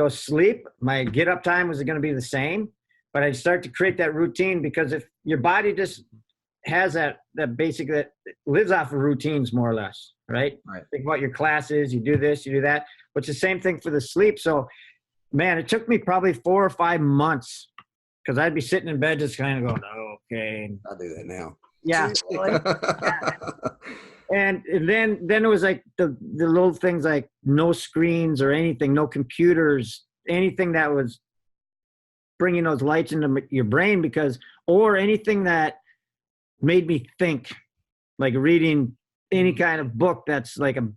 sleep, my get up time was going to be the same, but I'd start to create that routine because if your body just has that basic, that lives off of routines more or less, right? Think about your classes, you do this, you do that, but it's the same thing for the sleep. So man, it took me probably 4 or 5 months because I'd be sitting in bed just kind of going, oh, okay. I'll do that now. Yeah. And then it was like the little things like no screens or anything, no computers, anything that was bringing those lights into your brain or anything that made me think, like reading any kind of book that's like a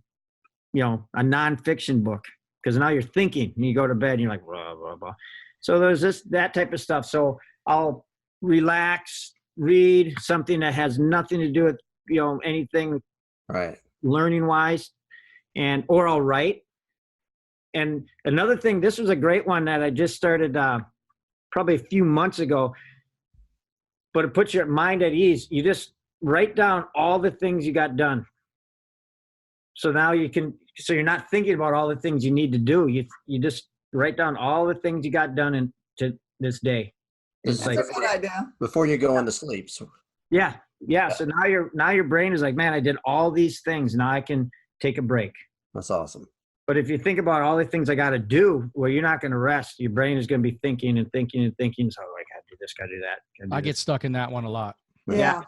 nonfiction book, because now you're thinking and you go to bed and you're like, blah, blah, blah. So there's that type of stuff. So I'll relax, read something that has nothing to do with, anything right learning wise, or I'll write. And another thing, this was a great one that I just started probably a few months ago, but it puts your mind at ease. You just write down all the things you got done. So now so you're not thinking about all the things you need to do. You just write down all the things you got done into this day. That's a good idea. Before you go into sleep. Yeah. So now your brain is like, man, I did all these things. Now I can take a break. That's awesome. But if you think about all the things I got to do, well, you're not going to rest. Your brain is going to be thinking and thinking and thinking. So I got to do this, got to do that. I get stuck in that one a lot. Yeah.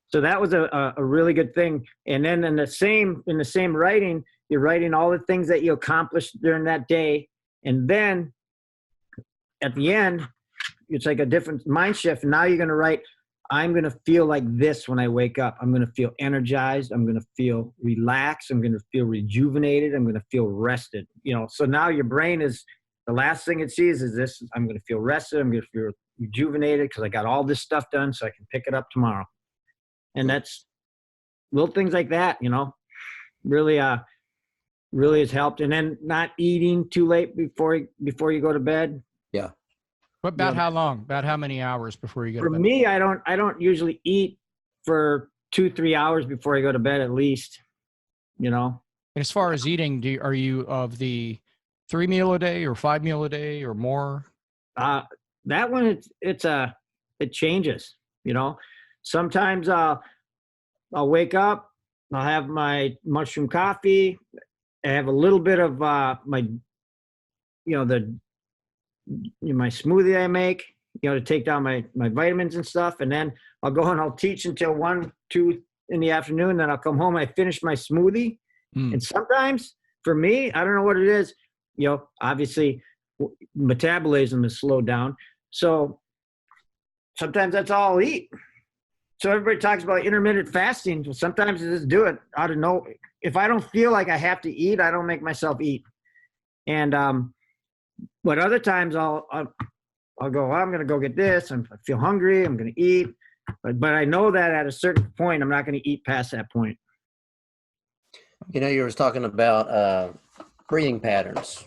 So that was a really good thing. And then in the same writing, you're writing all the things that you accomplished during that day. And then at the end, it's like a different mind shift. And now you're going to write, I'm going to feel like this when I wake up. I'm going to feel energized. I'm going to feel relaxed. I'm going to feel rejuvenated. I'm going to feel rested. So now your brain is, the last thing it sees is this. I'm going to feel rested. I'm going to feel rejuvenated because I got all this stuff done so I can pick it up tomorrow. And that's little things like that, really has helped. And then not eating too late before you go to bed. Yeah. But about how long? About how many hours before you go to bed? For me, I don't usually eat for 2-3 hours before I go to bed at least, And as far as eating, are you of the 3 meal a day or 5 meal a day or more? That one, it's it changes, you know. Sometimes I'll wake up, I'll have my mushroom coffee, I have a little bit of my smoothie I make, to take down my vitamins and stuff. And then I'll go and I'll teach until 1, 2 in the afternoon. Then I'll come home, I finish my smoothie. And sometimes for me, I don't know what it is, obviously metabolism is slowed down. So sometimes that's all I'll eat. So everybody talks about intermittent fasting. Well, sometimes I just do it out of nowhere. If I don't feel like I have to eat, I don't make myself eat. And but other times I'll go, I'm going to go get this. I feel hungry. I'm going to eat. But I know that at a certain point, I'm not going to eat past that point. You were talking about breathing patterns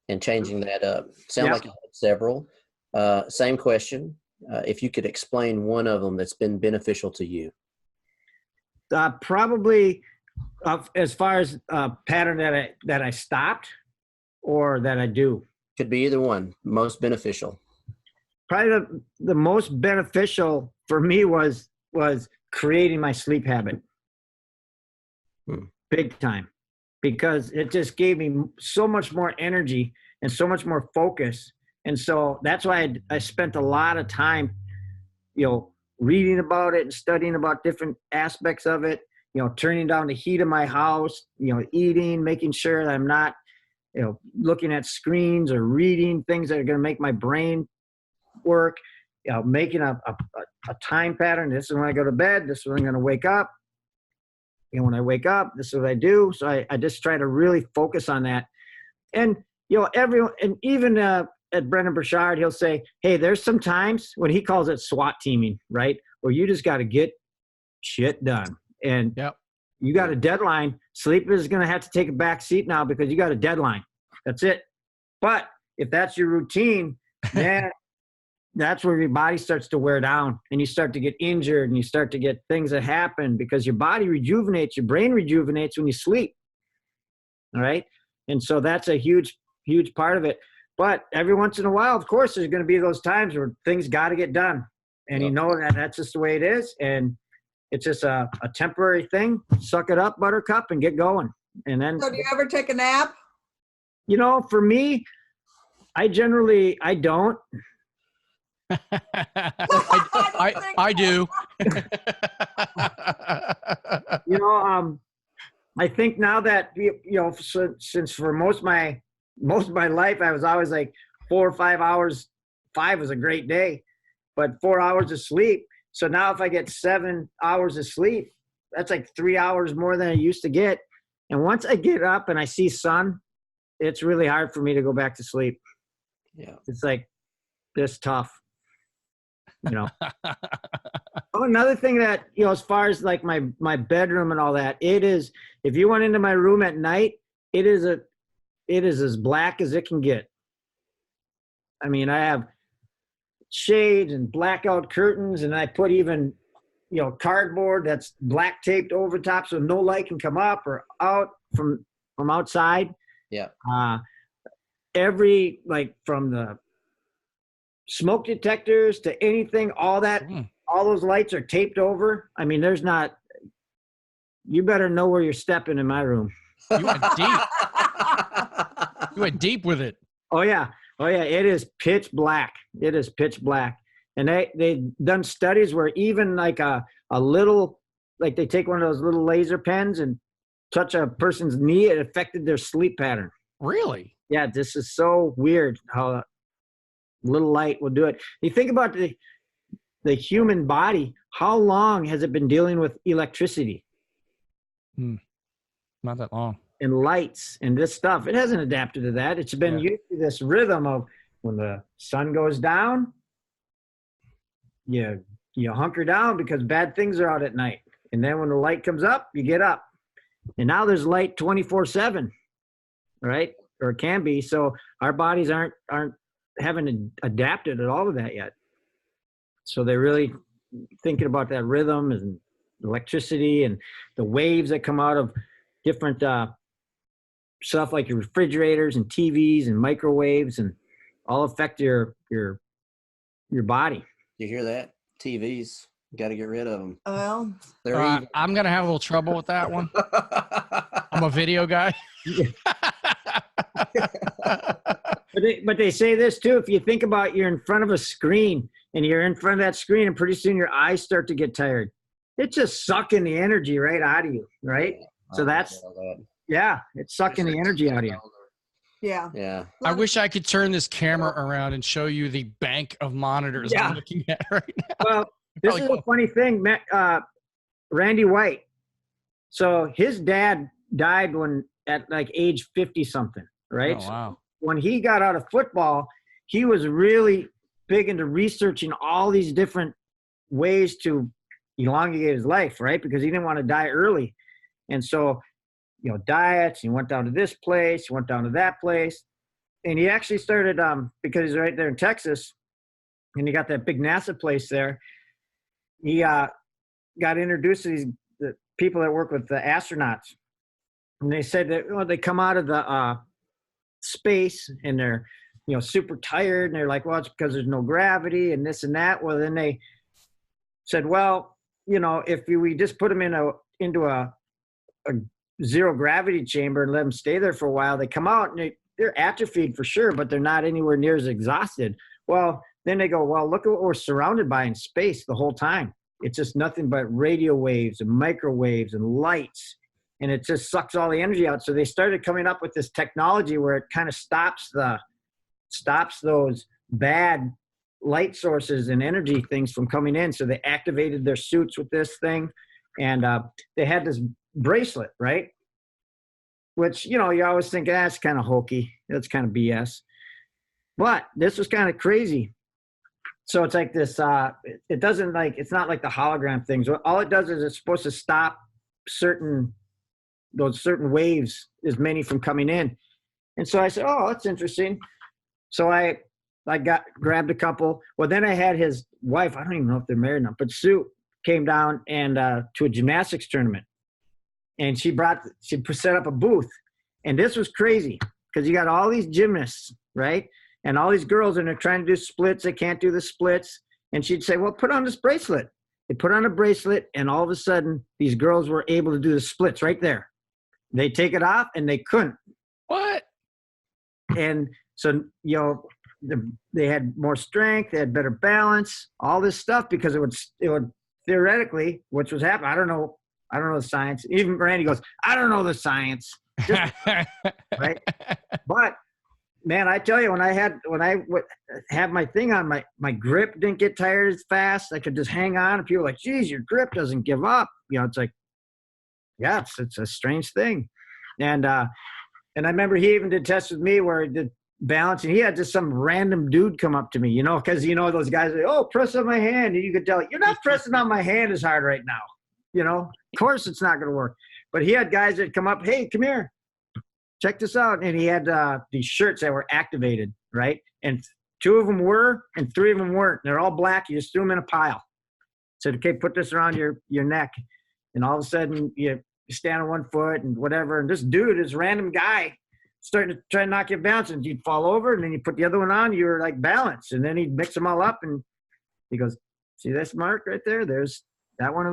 and changing that up. Sound like you had several. Same question. If you could explain one of them that's been beneficial to you. Probably as far as a pattern that I stopped or that I do. Could be either one. Most beneficial. Probably the most beneficial for me was creating my sleep habit. Big time. Because it just gave me so much more energy and so much more focus. And so that's why I spent a lot of time, reading about it and studying about different aspects of it, turning down the heat of my house, eating, making sure that I'm not, looking at screens or reading things that are going to make my brain work, making a time pattern. This is when I go to bed. This is when I'm going to wake up. When I wake up, this is what I do. So I just try to really focus on that. And, everyone, and even at Brendan Burchard, he'll say, hey, there's some times when he calls it SWAT teaming, right? Where you just got to get shit done. And you got a deadline. Sleep is going to have to take a back seat now because you got a deadline. That's it. But if that's your routine, then that's where your body starts to wear down and you start to get injured and you start to get things that happen because your body rejuvenates, your brain rejuvenates when you sleep. All right. And so that's a huge, huge part of it. But every once in a while, of course, there's going to be those times where things got to get done. And you know that that's just the way it is. And it's just a temporary thing. Suck it up, buttercup, and get going. And then. So do you ever take a nap? For me, I don't. I do. I think now that since for most of my life I was always like 4 or 5 hours. 5 was a great day, but 4 hours of sleep. So now if I get 7 hours of sleep, that's like 3 hours more than I used to get. And once I get up and I see sun, it's really hard for me to go back to sleep. Yeah, it's like this tough. Another thing that, as far as like my bedroom and all that, it is, if you went into my room at night, it is as black as it can get. I mean, I have shades and blackout curtains and I put even, cardboard that's black taped over top so no light can come up or out from outside. Yeah. From the smoke detectors to anything, all those lights are taped over. I mean, you better know where you're stepping in my room. You went deep. You went deep with it. Oh yeah. It is pitch black. It is pitch black. And they've done studies where even like a little, like they take one of those little laser pens and touch a person's knee, it affected their sleep pattern. Really? Yeah. This is so weird how little light will do it. You think about the human body, how long has it been dealing with electricity? Not that long. And lights and this stuff. It hasn't adapted to that. It's been used to this rhythm of when the sun goes down, you hunker down because bad things are out at night. And then when the light comes up, you get up. And now there's light 24/7, right? Or it can be. So our bodies haven't adapted at all to that yet. So they're really thinking about that rhythm and electricity and the waves that come out of different stuff like your refrigerators and TVs and microwaves and all affect your body. You hear that? TVs. Got to get rid of them. Well, They're evil. I'm going to have a little trouble with that one. I'm a video guy. But they say this too. If you think about, you're in front of a screen and you're in front of that screen, and pretty soon your eyes start to get tired. It's just sucking the energy right out of you, right? So that's it's sucking the energy out of you. Yeah. Yeah. I wish I could turn this camera around and show you the bank of monitors I'm looking at right now. Well, this is a funny thing, Randy White. So his dad died at like age 50 something, right? Oh, wow. So when he got out of football, he was really big into researching all these different ways to elongate his life, right? Because he didn't want to die early. And so, diets, he went down to this place, he went down to that place. And he actually started, because he's right there in Texas, and he got that big NASA place there, he got introduced to the people that work with the astronauts. And they said that they come out of the space and they're, super tired. And they're like, well, it's because there's no gravity and this and that. Well, then they said, well, if we just put them into a zero gravity chamber and let them stay there for a while, they come out and they're atrophied for sure, but they're not anywhere near as exhausted. Well, then they go, well, look at what we're surrounded by in space the whole time. It's just nothing but radio waves and microwaves and lights, and it just sucks all the energy out. So they started coming up with this technology where it kind of stops those bad light sources and energy things from coming in. So they activated their suits with this thing, and they had this bracelet, right? Which, you always think that's kind of hokey. That's kind of BS. But this was kind of crazy. So it's like this, it doesn't it's not like the hologram things. All it does is it's supposed to stop those certain waves, as many from coming in. And so I said, oh, that's interesting. So I grabbed a couple. Well, then I had his wife, I don't even know if they're married now, but Sue came down and to a gymnastics tournament. And she set up a booth. And this was crazy because you got all these gymnasts, right? And all these girls, and they're trying to do splits. They can't do the splits. And she'd say, well, put on this bracelet. They put on a bracelet, and all of a sudden, these girls were able to do the splits right there. They take it off, and they couldn't. What? And so, they had more strength. They had better balance, all this stuff, because it would theoretically, which was happening. I don't know the science. Even Randy goes, I don't know the science. Right? But man, I tell you, when I would have my thing on, my grip didn't get tired as fast. I could just hang on. And people were like, geez, your grip doesn't give up. It's like, yeah, it's a strange thing. And I remember he even did tests with me where he did balance, and he had just some random dude come up to me, because those guys say, oh, press on my hand. And you could tell, you're not pressing on my hand as hard right now. Of course it's not going to work. But he had guys that come up, hey, come here, check this out. And he had these shirts that were activated, right? And 2 of them were, and 3 of them weren't. They're all black. You just threw them in a pile. Said, okay, put this around your neck. And all of a sudden, you stand on one foot and whatever. And this dude, this random guy, starting to try to knock you balance. And you'd fall over, and then you put the other one on. You were like balanced. And then he'd mix them all up. And he goes, see this mark right there? There's that one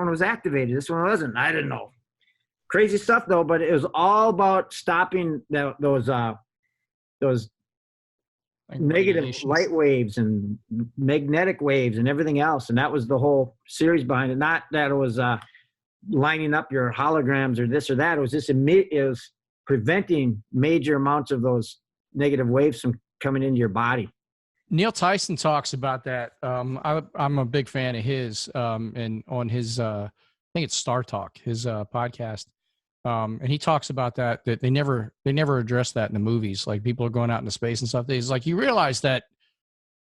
was activated. This one wasn't. I didn't know. Crazy stuff though, but it was all about stopping those negative light waves and magnetic waves and everything else. And that was the whole series behind it. Not that it was lining up your holograms or this or that. It was just it was preventing major amounts of those negative waves from coming into your body. Neil Tyson talks about that. I'm a big fan of his, and on his, I think it's Star Talk, his podcast. And he talks about that they never address that in the movies. Like people are going out into space and stuff. He's like, you realize that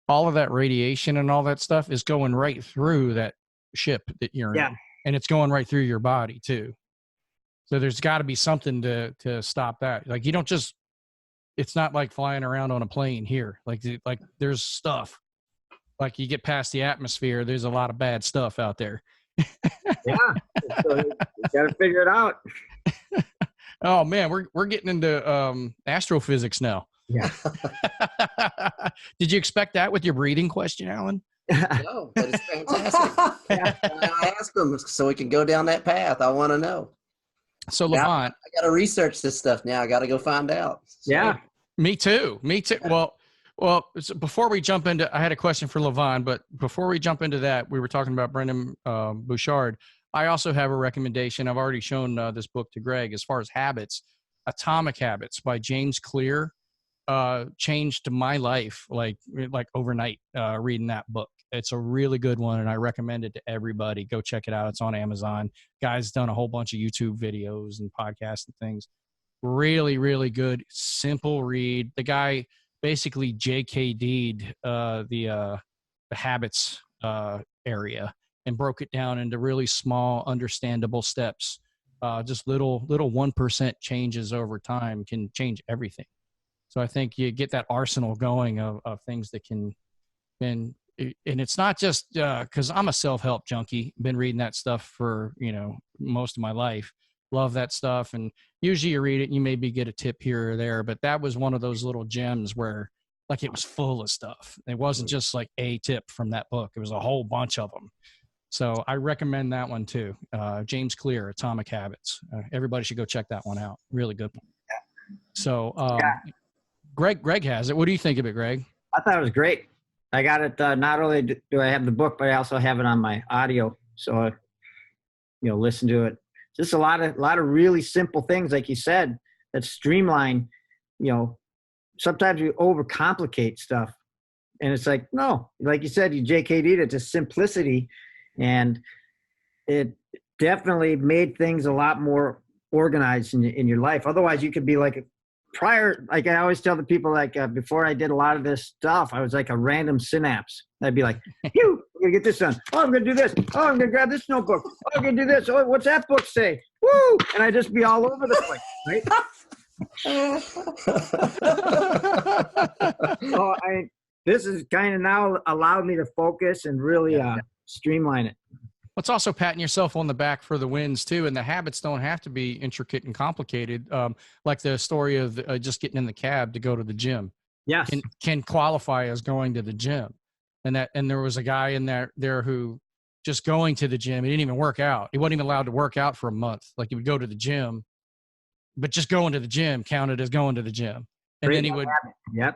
all of that radiation and all that stuff is going right through that ship that you're in, and it's going right through your body too. So there's got to be something to stop that. Like you don't just, it's not like flying around on a plane here. Like there's stuff. Like you get past the atmosphere, there's a lot of bad stuff out there. Yeah, so you got to figure it out. Oh man, we're getting into astrophysics now. Yeah. Did you expect that with your breeding question, Alan? No, but it's fantastic. I ask them so we can go down that path. I want to know. So now, LaVonne, I got to research this stuff now. I got to go find out. So. Yeah. Me too. Yeah. Well, so before we jump into, I had a question for LaVonne, but before we jump into that, we were talking about Brendan Bouchard. I also have a recommendation. I've already shown this book to Greg as far as habits. Atomic Habits by James Clear changed my life like overnight reading that book. It's a really good one, and I recommend it to everybody. Go check it out. It's on Amazon. Guy's done a whole bunch of YouTube videos and podcasts and things. Really, really good, simple read. The guy basically JKD'd the habits area and broke it down into really small, understandable steps. Just little 1% changes over time can change everything. So I think you get that arsenal going of things that can, and it's not just because I'm a self-help junkie. Been reading that stuff for most of my life. Love that stuff, and usually you read it and you maybe get a tip here or there, but that was one of those little gems where like it was full of stuff. It wasn't just like a tip from that book. It was a whole bunch of them. So I recommend that one too. James Clear, Atomic Habits. Everybody should go check that one out. Really good one. So Greg has it. What do you think of it, Greg? I thought it was great. I got it. Not only do I have the book, but I also have it on my audio. So, listen to it. Just a lot of really simple things, like you said, that streamline. Sometimes you overcomplicate stuff, and it's like, no, like you said, you JKD'd it to simplicity, and it definitely made things a lot more organized in your life. Otherwise, you could be like like I always tell the people, before I did a lot of this stuff, I was like a random synapse. I'd be like, I'm going to get this done. Oh, I'm going to do this. Oh, I'm going to grab this notebook. Oh, I'm going to do this. Oh, what's that book say? Woo! And I'd just be all over the place, right? So this is kind of now allowed me to focus and really streamline it. It's also patting yourself on the back for the wins too, and the habits don't have to be intricate and complicated. Like the story of just getting in the cab to go to the gym. Yes, can qualify as going to the gym, and there was a guy in there who just going to the gym. He didn't even work out. He wasn't even allowed to work out for a month. Like he would go to the gym, but just going to the gym counted as going to the gym. And then he would,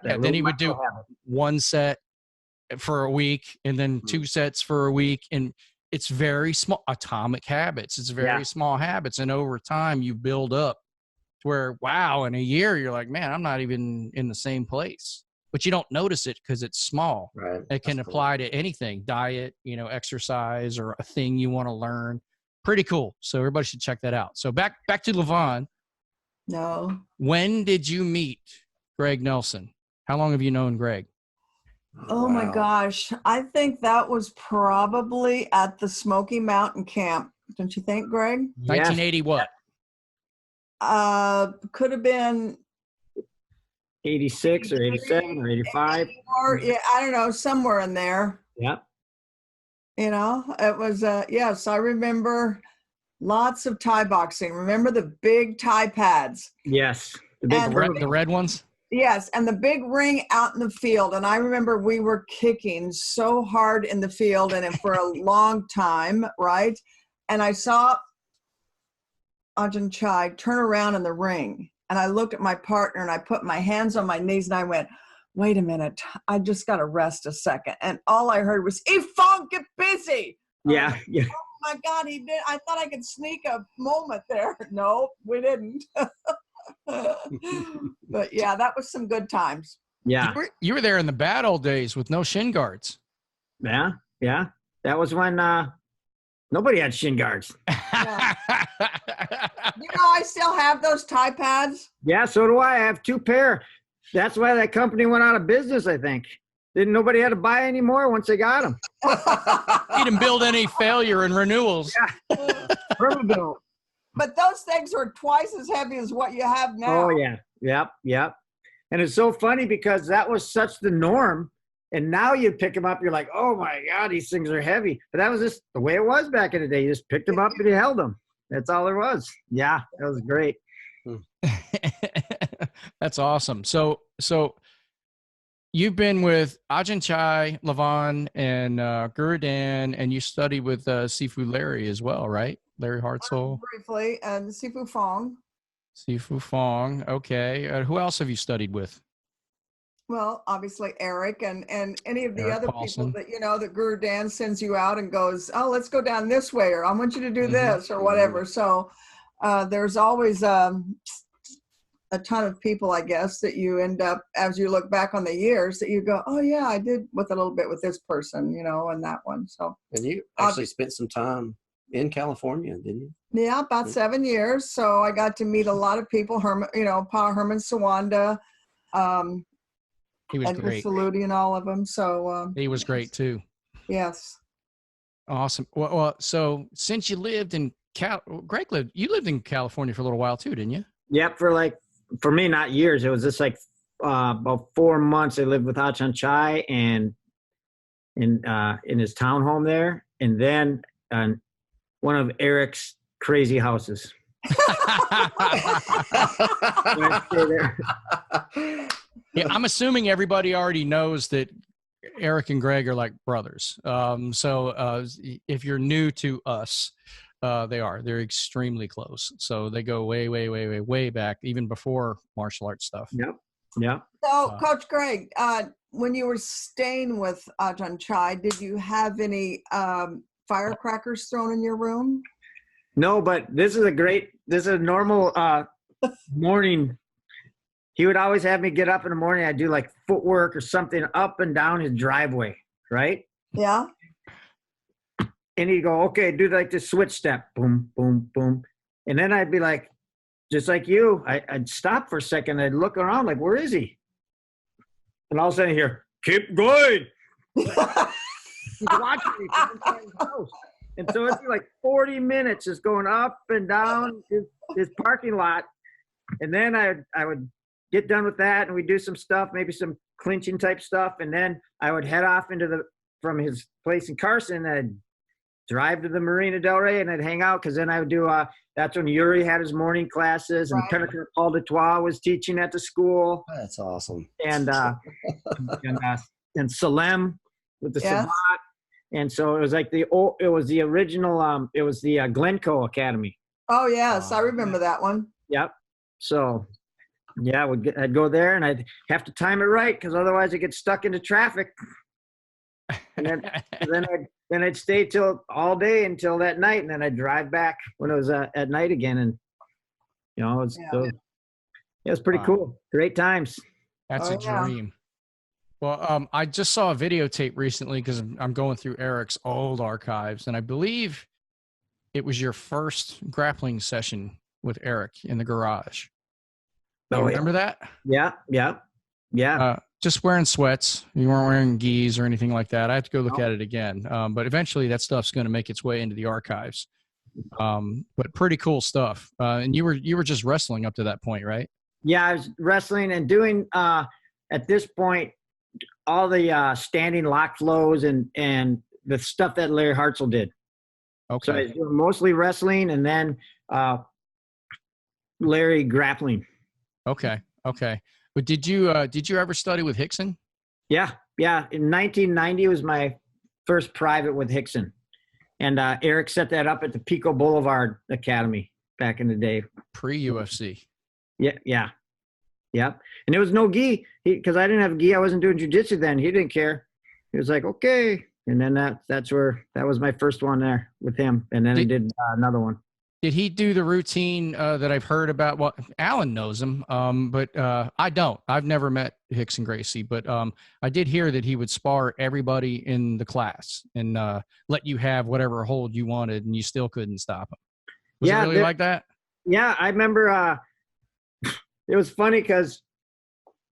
then he would do one set for a week, and then 2 sets for a week, and it's very small. Atomic habits. It's very small habits. And over time you build up to where, wow, in a year, you're like, man, I'm not even in the same place, but you don't notice it because it's small. Right. It can apply to anything, diet, exercise, or a thing you want to learn. Pretty cool. So everybody should check that out. So back to LaVonne. No. When did you meet Greg Nelson? How long have you known Greg? Oh my gosh. I think that was probably at the Smoky Mountain Camp. Don't you think, Greg? 1980 what? Could have been 86 or 87 or 85. Or I don't know, somewhere in there. Yeah. It was yes, I remember lots of Thai boxing. Remember the big Thai pads? Yes. The red ones? Yes, and the big ring out in the field. And I remember we were kicking so hard in the field and for a long time, right? And I saw Ajahn Chai turn around in the ring. And I looked at my partner and I put my hands on my knees and I went, wait a minute, I just got to rest a second. And all I heard was, Ifong, get busy. Yeah. Yeah. Oh my God, he did. I thought I could sneak a moment there. No, we didn't. But yeah, that was some good times. Yeah. You were there in the bad old days with no shin guards. Yeah. Yeah. That was when nobody had shin guards. Yeah. I still have those Thai pads. Yeah, so do I. I have 2 pair. That's why that company went out of business, I think. Nobody had to buy anymore once they got them. You didn't build any failure in renewals. Yeah. Perma-built. But those things are twice as heavy as what you have now. Oh, yeah. Yep. And it's so funny because that was such the norm. And now you pick them up, you're like, oh, my God, these things are heavy. But that was just the way it was back in the day. You just picked them up and you held them. That's all there was. Yeah, that was great. That's awesome. So you've been with Ajahn Chai, LaVonne, and Guru Dan, and you studied with Sifu Larry as well, right? Larry Hartzell. Briefly, and Sifu Fong. Sifu Fong. Okay. Who else have you studied with? Well, obviously Erik and any of the Erik other Paulson. people that, that Guru Dan sends you out and goes, oh, let's go down this way, or I want you to do this or whatever. So there's always a ton of people, I guess, that you end up, as you look back on the years, that you go, oh yeah, I did with a little bit with this person, and that one. So. And you actually spent some time in California, didn't you? Yeah, about 7 years. So I got to meet a lot of people. Pa Herman Sawanda. He was Edgar great. Saludi and all of them. So he was great too. Yes. Awesome. Well, so since you lived in you lived in California for a little while too, didn't you? Yep. For me, not years. It was just like about 4 months. I lived with Ajahn Chai and in his townhome there, and then one of Erik's crazy houses. Yeah, I'm assuming everybody already knows that Erik and Greg are like brothers. So if you're new to us, they're extremely close. So they go way, way, way, way, way back, even before martial arts stuff. Yep. Yeah. So, Coach Greg, when you were staying with Ajahn Chai, did you have any firecrackers thrown in your room? No, but this is a normal morning. He would always have me get up in the morning. I'd do like footwork or something up and down his driveway, right? Yeah. And he'd go, okay, do like this switch step, boom, boom, boom. And then I'd be like, just like you, I'd stop for a second. I'd look around like, where is he? And all of a sudden I hear, keep going. He's watching me from inside his house. And so it'd be like 40 minutes just going up and down his parking lot. And then I would get done with that, and we'd do some stuff, maybe some clinching type stuff. And then I would head off from his place in Carson, and I'd drive to the Marina Del Rey, and I'd hang out, because then I would do, that's when Yuri had his morning classes, and Pentecost Paul Detroit was teaching at the school. That's awesome. And Salem with the Savat. And so it was like the original, it was the Glencoe Academy. Oh, yes. I remember that one. Yep. So, yeah, I'd go there, and I'd have to time it right, because otherwise I'd get stuck into traffic. And then I'd stay all day until that night, and then I'd drive back when it was at night again. And, it was pretty cool. Great times. That's a dream. Well, I just saw a videotape recently, because I'm going through Erik's old archives, and I believe it was your first grappling session with Erik in the garage. You remember that? Yeah. Just wearing sweats. You weren't wearing gis or anything like that. I have to go look at it again. But eventually that stuff's going to make its way into the archives. But pretty cool stuff. And you were just wrestling up to that point, right? Yeah, I was wrestling and doing, at this point, all the standing lock flows and the stuff that Larry Hartzell did. Okay. So I was doing mostly wrestling, and then Larry grappling. Okay. But did you ever study with Rickson? Yeah. In 1990 was my first private with Rickson, and Erik set that up at the Pico Boulevard Academy back in the day. Pre-UFC. Yeah. And there was no gi, because I didn't have gi. I wasn't doing jiu-jitsu then. He didn't care. He was like, okay. And then that was my first one there with him. And then I did another one. Did he do the routine that I've heard about? Well, Alan knows him, but I don't. I've never met Rickson Gracie, but I did hear that he would spar everybody in the class and let you have whatever hold you wanted, and you still couldn't stop him. Was it really like that? Yeah, I remember it was funny, because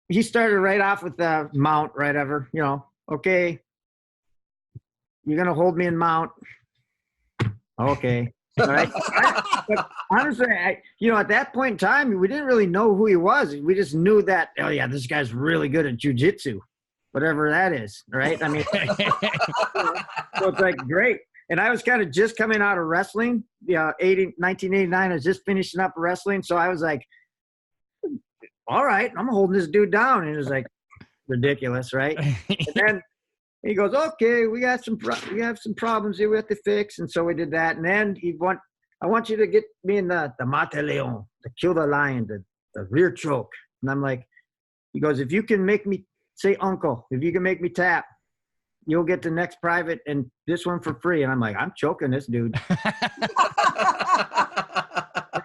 he started right off with the mount, right ever, okay, you're going to hold me in mount. Okay. All right. But honestly, at that point in time, we didn't really know who he was. We just knew that, oh yeah, this guy's really good at jiu-jitsu, whatever that is. Right. I mean, so it's like, great. And I was kind of just coming out of wrestling. 1989, I was just finishing up wrestling. So I was like, all right, I'm holding this dude down. And it was like, ridiculous, right? And then he goes, okay, we have some problems here we have to fix. And so we did that. And then I want you to get me in the mate leon, the kill the lion, the rear choke. And I'm like, he goes, if you can make me say uncle, if you can make me tap, you'll get the next private and this one for free. And I'm like, I'm choking this dude.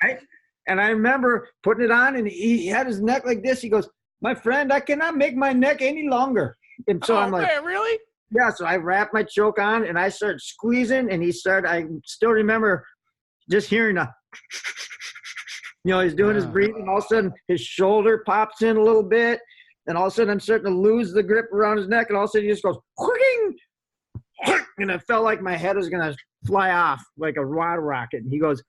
Right? And I remember putting it on and he had his neck like this. He goes, my friend, I cannot make my neck any longer. And so I'm like, man, really? Yeah. So I wrapped my choke on and I started squeezing and I still remember just hearing he's doing his breathing. All of a sudden his shoulder pops in a little bit. And all of a sudden I'm starting to lose the grip around his neck. And all of a sudden he just goes, and it felt like my head was going to fly off like a water rocket. And he goes,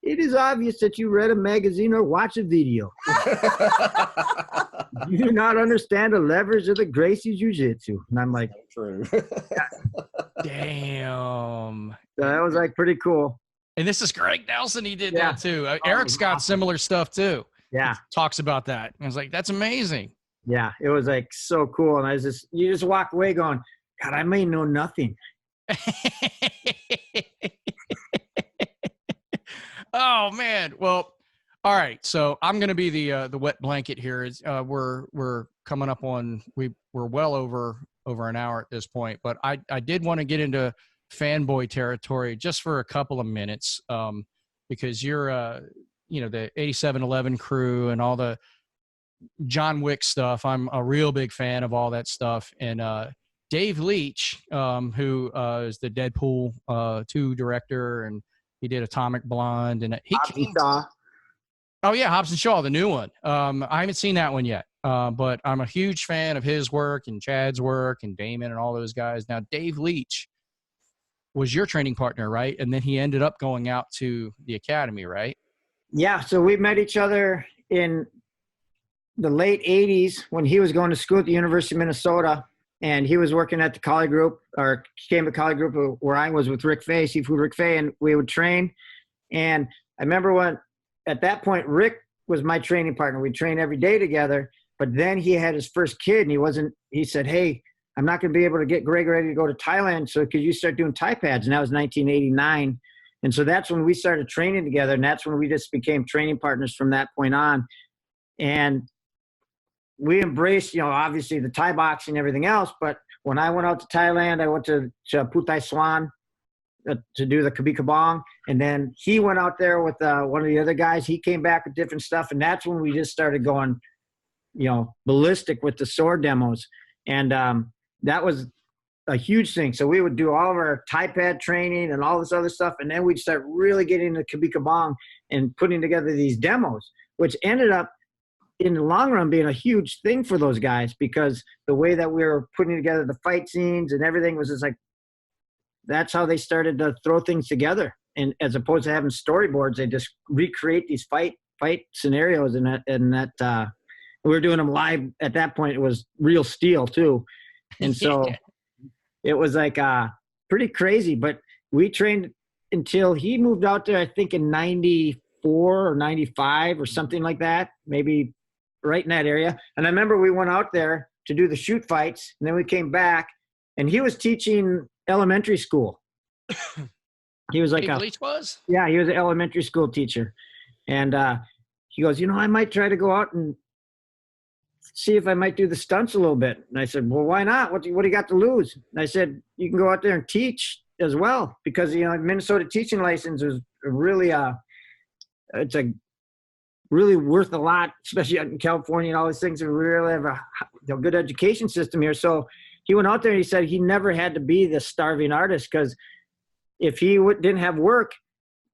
it is obvious that you read a magazine or watch a video. You do not understand the leverage of the Gracie Jiu-Jitsu. And I'm like, true. Damn. So that was like pretty cool. And this is Greg Nelson. He did that too. Eric's got similar stuff too. Yeah. He talks about that. I was like, that's amazing. Yeah. It was like so cool. And you just walk away going, God, I may know nothing. Oh man. Well, all right. So I'm going to be the wet blanket here. We're coming up on, we're well over an hour at this point, but I did want to get into fanboy territory just for a couple of minutes. Because you're, the 8711 crew and all the John Wick stuff. I'm a real big fan of all that stuff. And, Dave Leitch, who is the Deadpool 2 director, and he did Atomic Blonde, and he came. Oh yeah, Hobbs and Shaw, the new one. I haven't seen that one yet, but I'm a huge fan of his work and Chad's work and Damon and all those guys. Now, Dave Leitch was your training partner, right? And then he ended up going out to the academy, right? Yeah. So we met each other in the late 80s when he was going to school at the University of Minnesota. And he was working at the Collie Group, or came to Collie Group where I was with Rick Fay, Seafood Rick Fay, and we would train. And I remember at that point, Rick was my training partner. We trained every day together, but then he had his first kid and he said, hey, I'm not going to be able to get Greg ready to go to Thailand. So could you start doing Thai pads? And that was 1989. And so that's when we started training together. And that's when we just became training partners from that point on. And we embraced, obviously the Thai boxing and everything else. But when I went out to Thailand, I went to Putai Swan to do the Kabi Kabong. And then he went out there with one of the other guys. He came back with different stuff. And that's when we just started going, ballistic with the sword demos. And that was a huge thing. So we would do all of our Thai pad training and all this other stuff. And then we'd start really getting into Kabi Kabong and putting together these demos, which ended up in the long run being a huge thing for those guys, because the way that we were putting together the fight scenes and everything was just like, that's how they started to throw things together. And as opposed to having storyboards, they just recreate these fight scenarios and that we were doing them live. At that point, it was real steel too. And so it was like pretty crazy, but we trained until he moved out there, I think in 94 or 95 or something like that, maybe right in that area. And I remember we went out there to do the shoot fights, and then we came back, and he was teaching elementary school. He was like Leitch was? Yeah, he was an elementary school teacher. And he goes, I might try to go out and see if I might do the stunts a little bit. And I said, well, why not? What do you got to lose? And I said, you can go out there and teach as well, because, Minnesota teaching license is really it's a really worth a lot, especially in California and all these things. We really have a good education system here. So he went out there and he said he never had to be the starving artist, because if he didn't have work,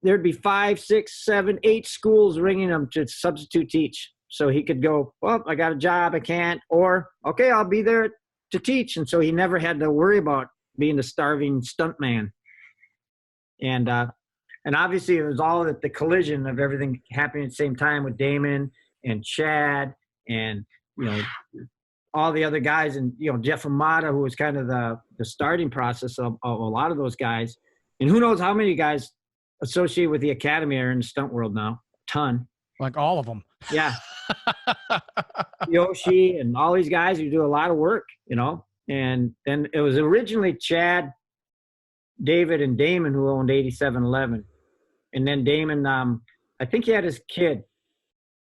there'd be 5, 6, 7, 8 schools ringing him to substitute teach. So he could go, well, I got a job, I can't, or, okay, I'll be there to teach. And so he never had to worry about being the starving stunt man. And obviously it was all at the collision of everything happening at the same time with Damon and Chad and, all the other guys, and, Jeff Amata, who was kind of the starting process of a lot of those guys. And who knows how many guys associated with the academy are in the stunt world now. A ton. Like all of them. Yeah. Yoshi and all these guys who do a lot of work, you know. And then it was originally Chad, David, and Damon who owned 8711. And then Damon, I think he had his kid,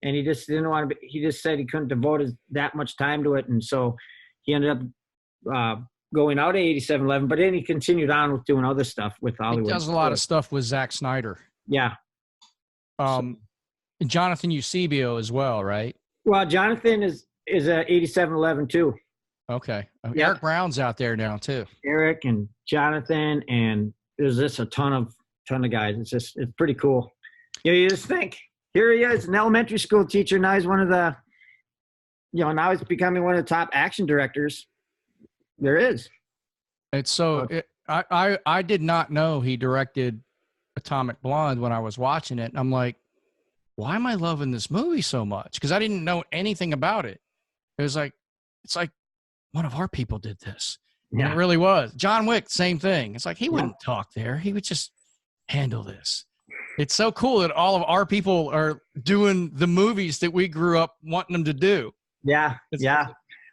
and he just didn't want to. He just said he couldn't devote that much time to it, and so he ended up going out of 8711. But then he continued on with doing other stuff with Hollywood. He does a lot of stuff with Zack Snyder. Yeah. Jonathan Eusebio as well, right? Well, Jonathan is a 8711 too. Okay. Eric Brown's out there now too. Eric and Jonathan, and there's just a ton of guys. It's pretty cool. You just think, here he is, an elementary school teacher. Now he's one of the, now he's becoming one of the top action directors there is. It's so, I did not know he directed Atomic Blonde when I was watching it. And I'm like, why am I loving this movie so much? Because I didn't know anything about it. It's like one of our people did this. Yeah. And it really was. John Wick, same thing. It's like he wouldn't talk there. He would just handle this. It's so cool that all of our people are doing the movies that we grew up wanting them to do. Yeah.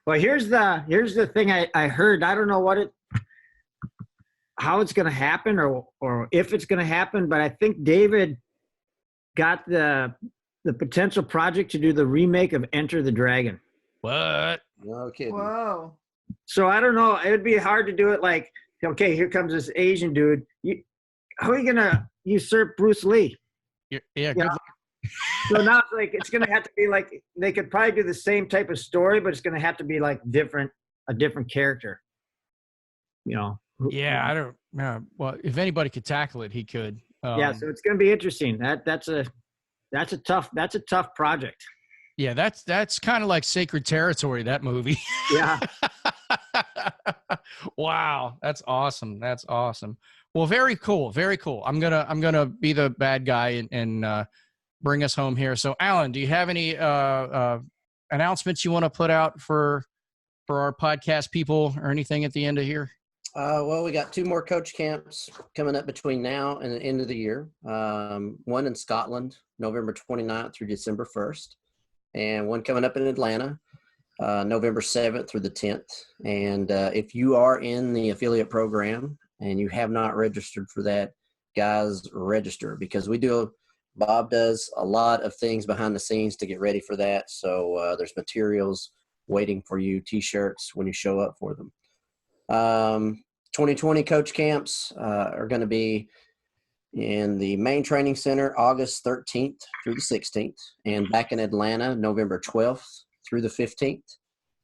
Well, here's the thing I heard. I don't know how it's going to happen or if it's going to happen, but I think David got the potential project to do the remake of Enter the Dragon. What? No kidding. Whoa. So I don't know. It would be hard to do it like, okay, here comes this Asian dude. How are you going to usurp Bruce Lee? Yeah. Good. So now it's going to have to be like, they could probably do the same type of story, but it's going to have to be like a different character. Yeah, I don't know. Well, if anybody could tackle it, he could. So it's going to be interesting. That's a tough project. Yeah, that's kind of like sacred territory, that movie. Yeah. Wow, that's awesome. That's awesome. Well, very cool. Very cool. I'm gonna be the bad guy and bring us home here. So, Alan, do you have any announcements you want to put out for our podcast people or anything at the end of here? Well, we got 2 more coach camps coming up between now and the end of the year. One in Scotland, November 29th through December 1st. And one coming up in Atlanta, November 7th through the 10th. And if you are in the affiliate program and you have not registered for that, guys, register, because Bob does a lot of things behind the scenes to get ready for that. So there's materials waiting for you, T-shirts when you show up for them. 2020 coach camps are going to be in the main training center August 13th through the 16th, and back in Atlanta November 12th through the 15th.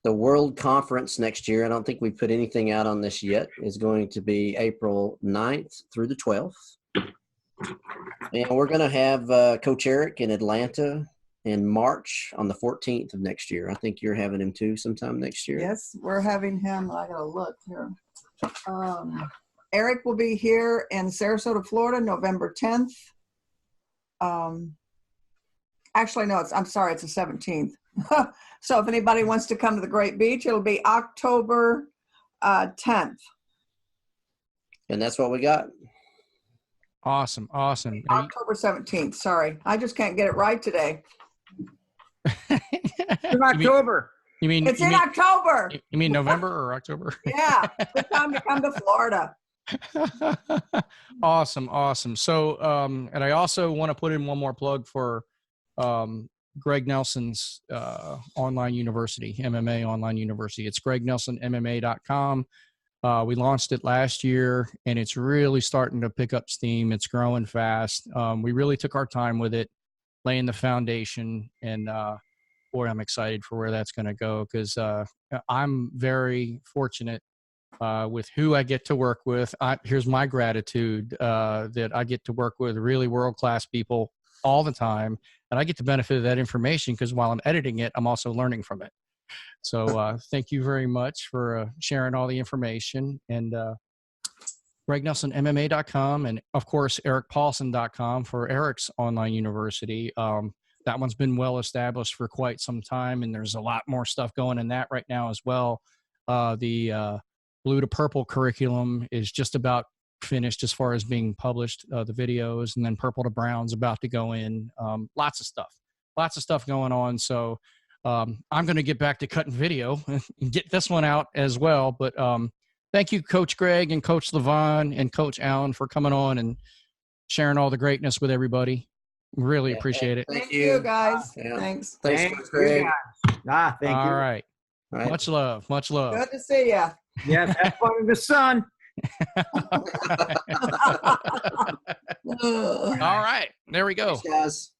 The World Conference next year, I don't think we've put anything out on this yet, is going to be April 9th through the 12th. And we're going to have Coach Erik in Atlanta in March on the 14th of next year. I think you're having him too sometime next year. Yes, we're having him. I got to look here. Erik will be here in Sarasota, Florida, November 10th. Actually, no, I'm sorry, it's the 17th. So if anybody wants to come to the Great Beach, it'll be October 10th. And that's what we got. Awesome. October 17th. Sorry, I just can't get it right today. In October. You mean it's in October? You mean November or October? Yeah, it's time to come to Florida. Awesome. So, and I also want to put in one more plug for Greg Nelson's online university, MMA online university. It's gregnelsonmma.com. We launched it last year, and it's really starting to pick up steam. It's growing fast. We really took our time with it, laying the foundation, and boy, I'm excited for where that's going to go, because I'm very fortunate with who I get to work with. Here's my gratitude that I get to work with really world-class people all the time, and I get the benefit of that information because while I'm editing it, I'm also learning from it. So thank you very much for sharing all the information. And GregNelsonMMA.com, and of course ErikPaulson.com for Erik's online university. That one's been well established for quite some time, and there's a lot more stuff going in that right now as well. The Blue to Purple curriculum is just about finished as far as being published, the videos, and then Purple to Brown's about to go in. Lots of stuff going on. So I'm going to get back to cutting video and get this one out as well. But thank you, Coach Greg and Coach LaVonne and Coach Allen, for coming on and sharing all the greatness with everybody. Really appreciate it. Thank you, guys. Yeah. Thanks, Coach Greg. Thank you. All right. Much love. Much love. Good to see you. Yes, have fun in the sun. All right. There we go. Thanks, guys.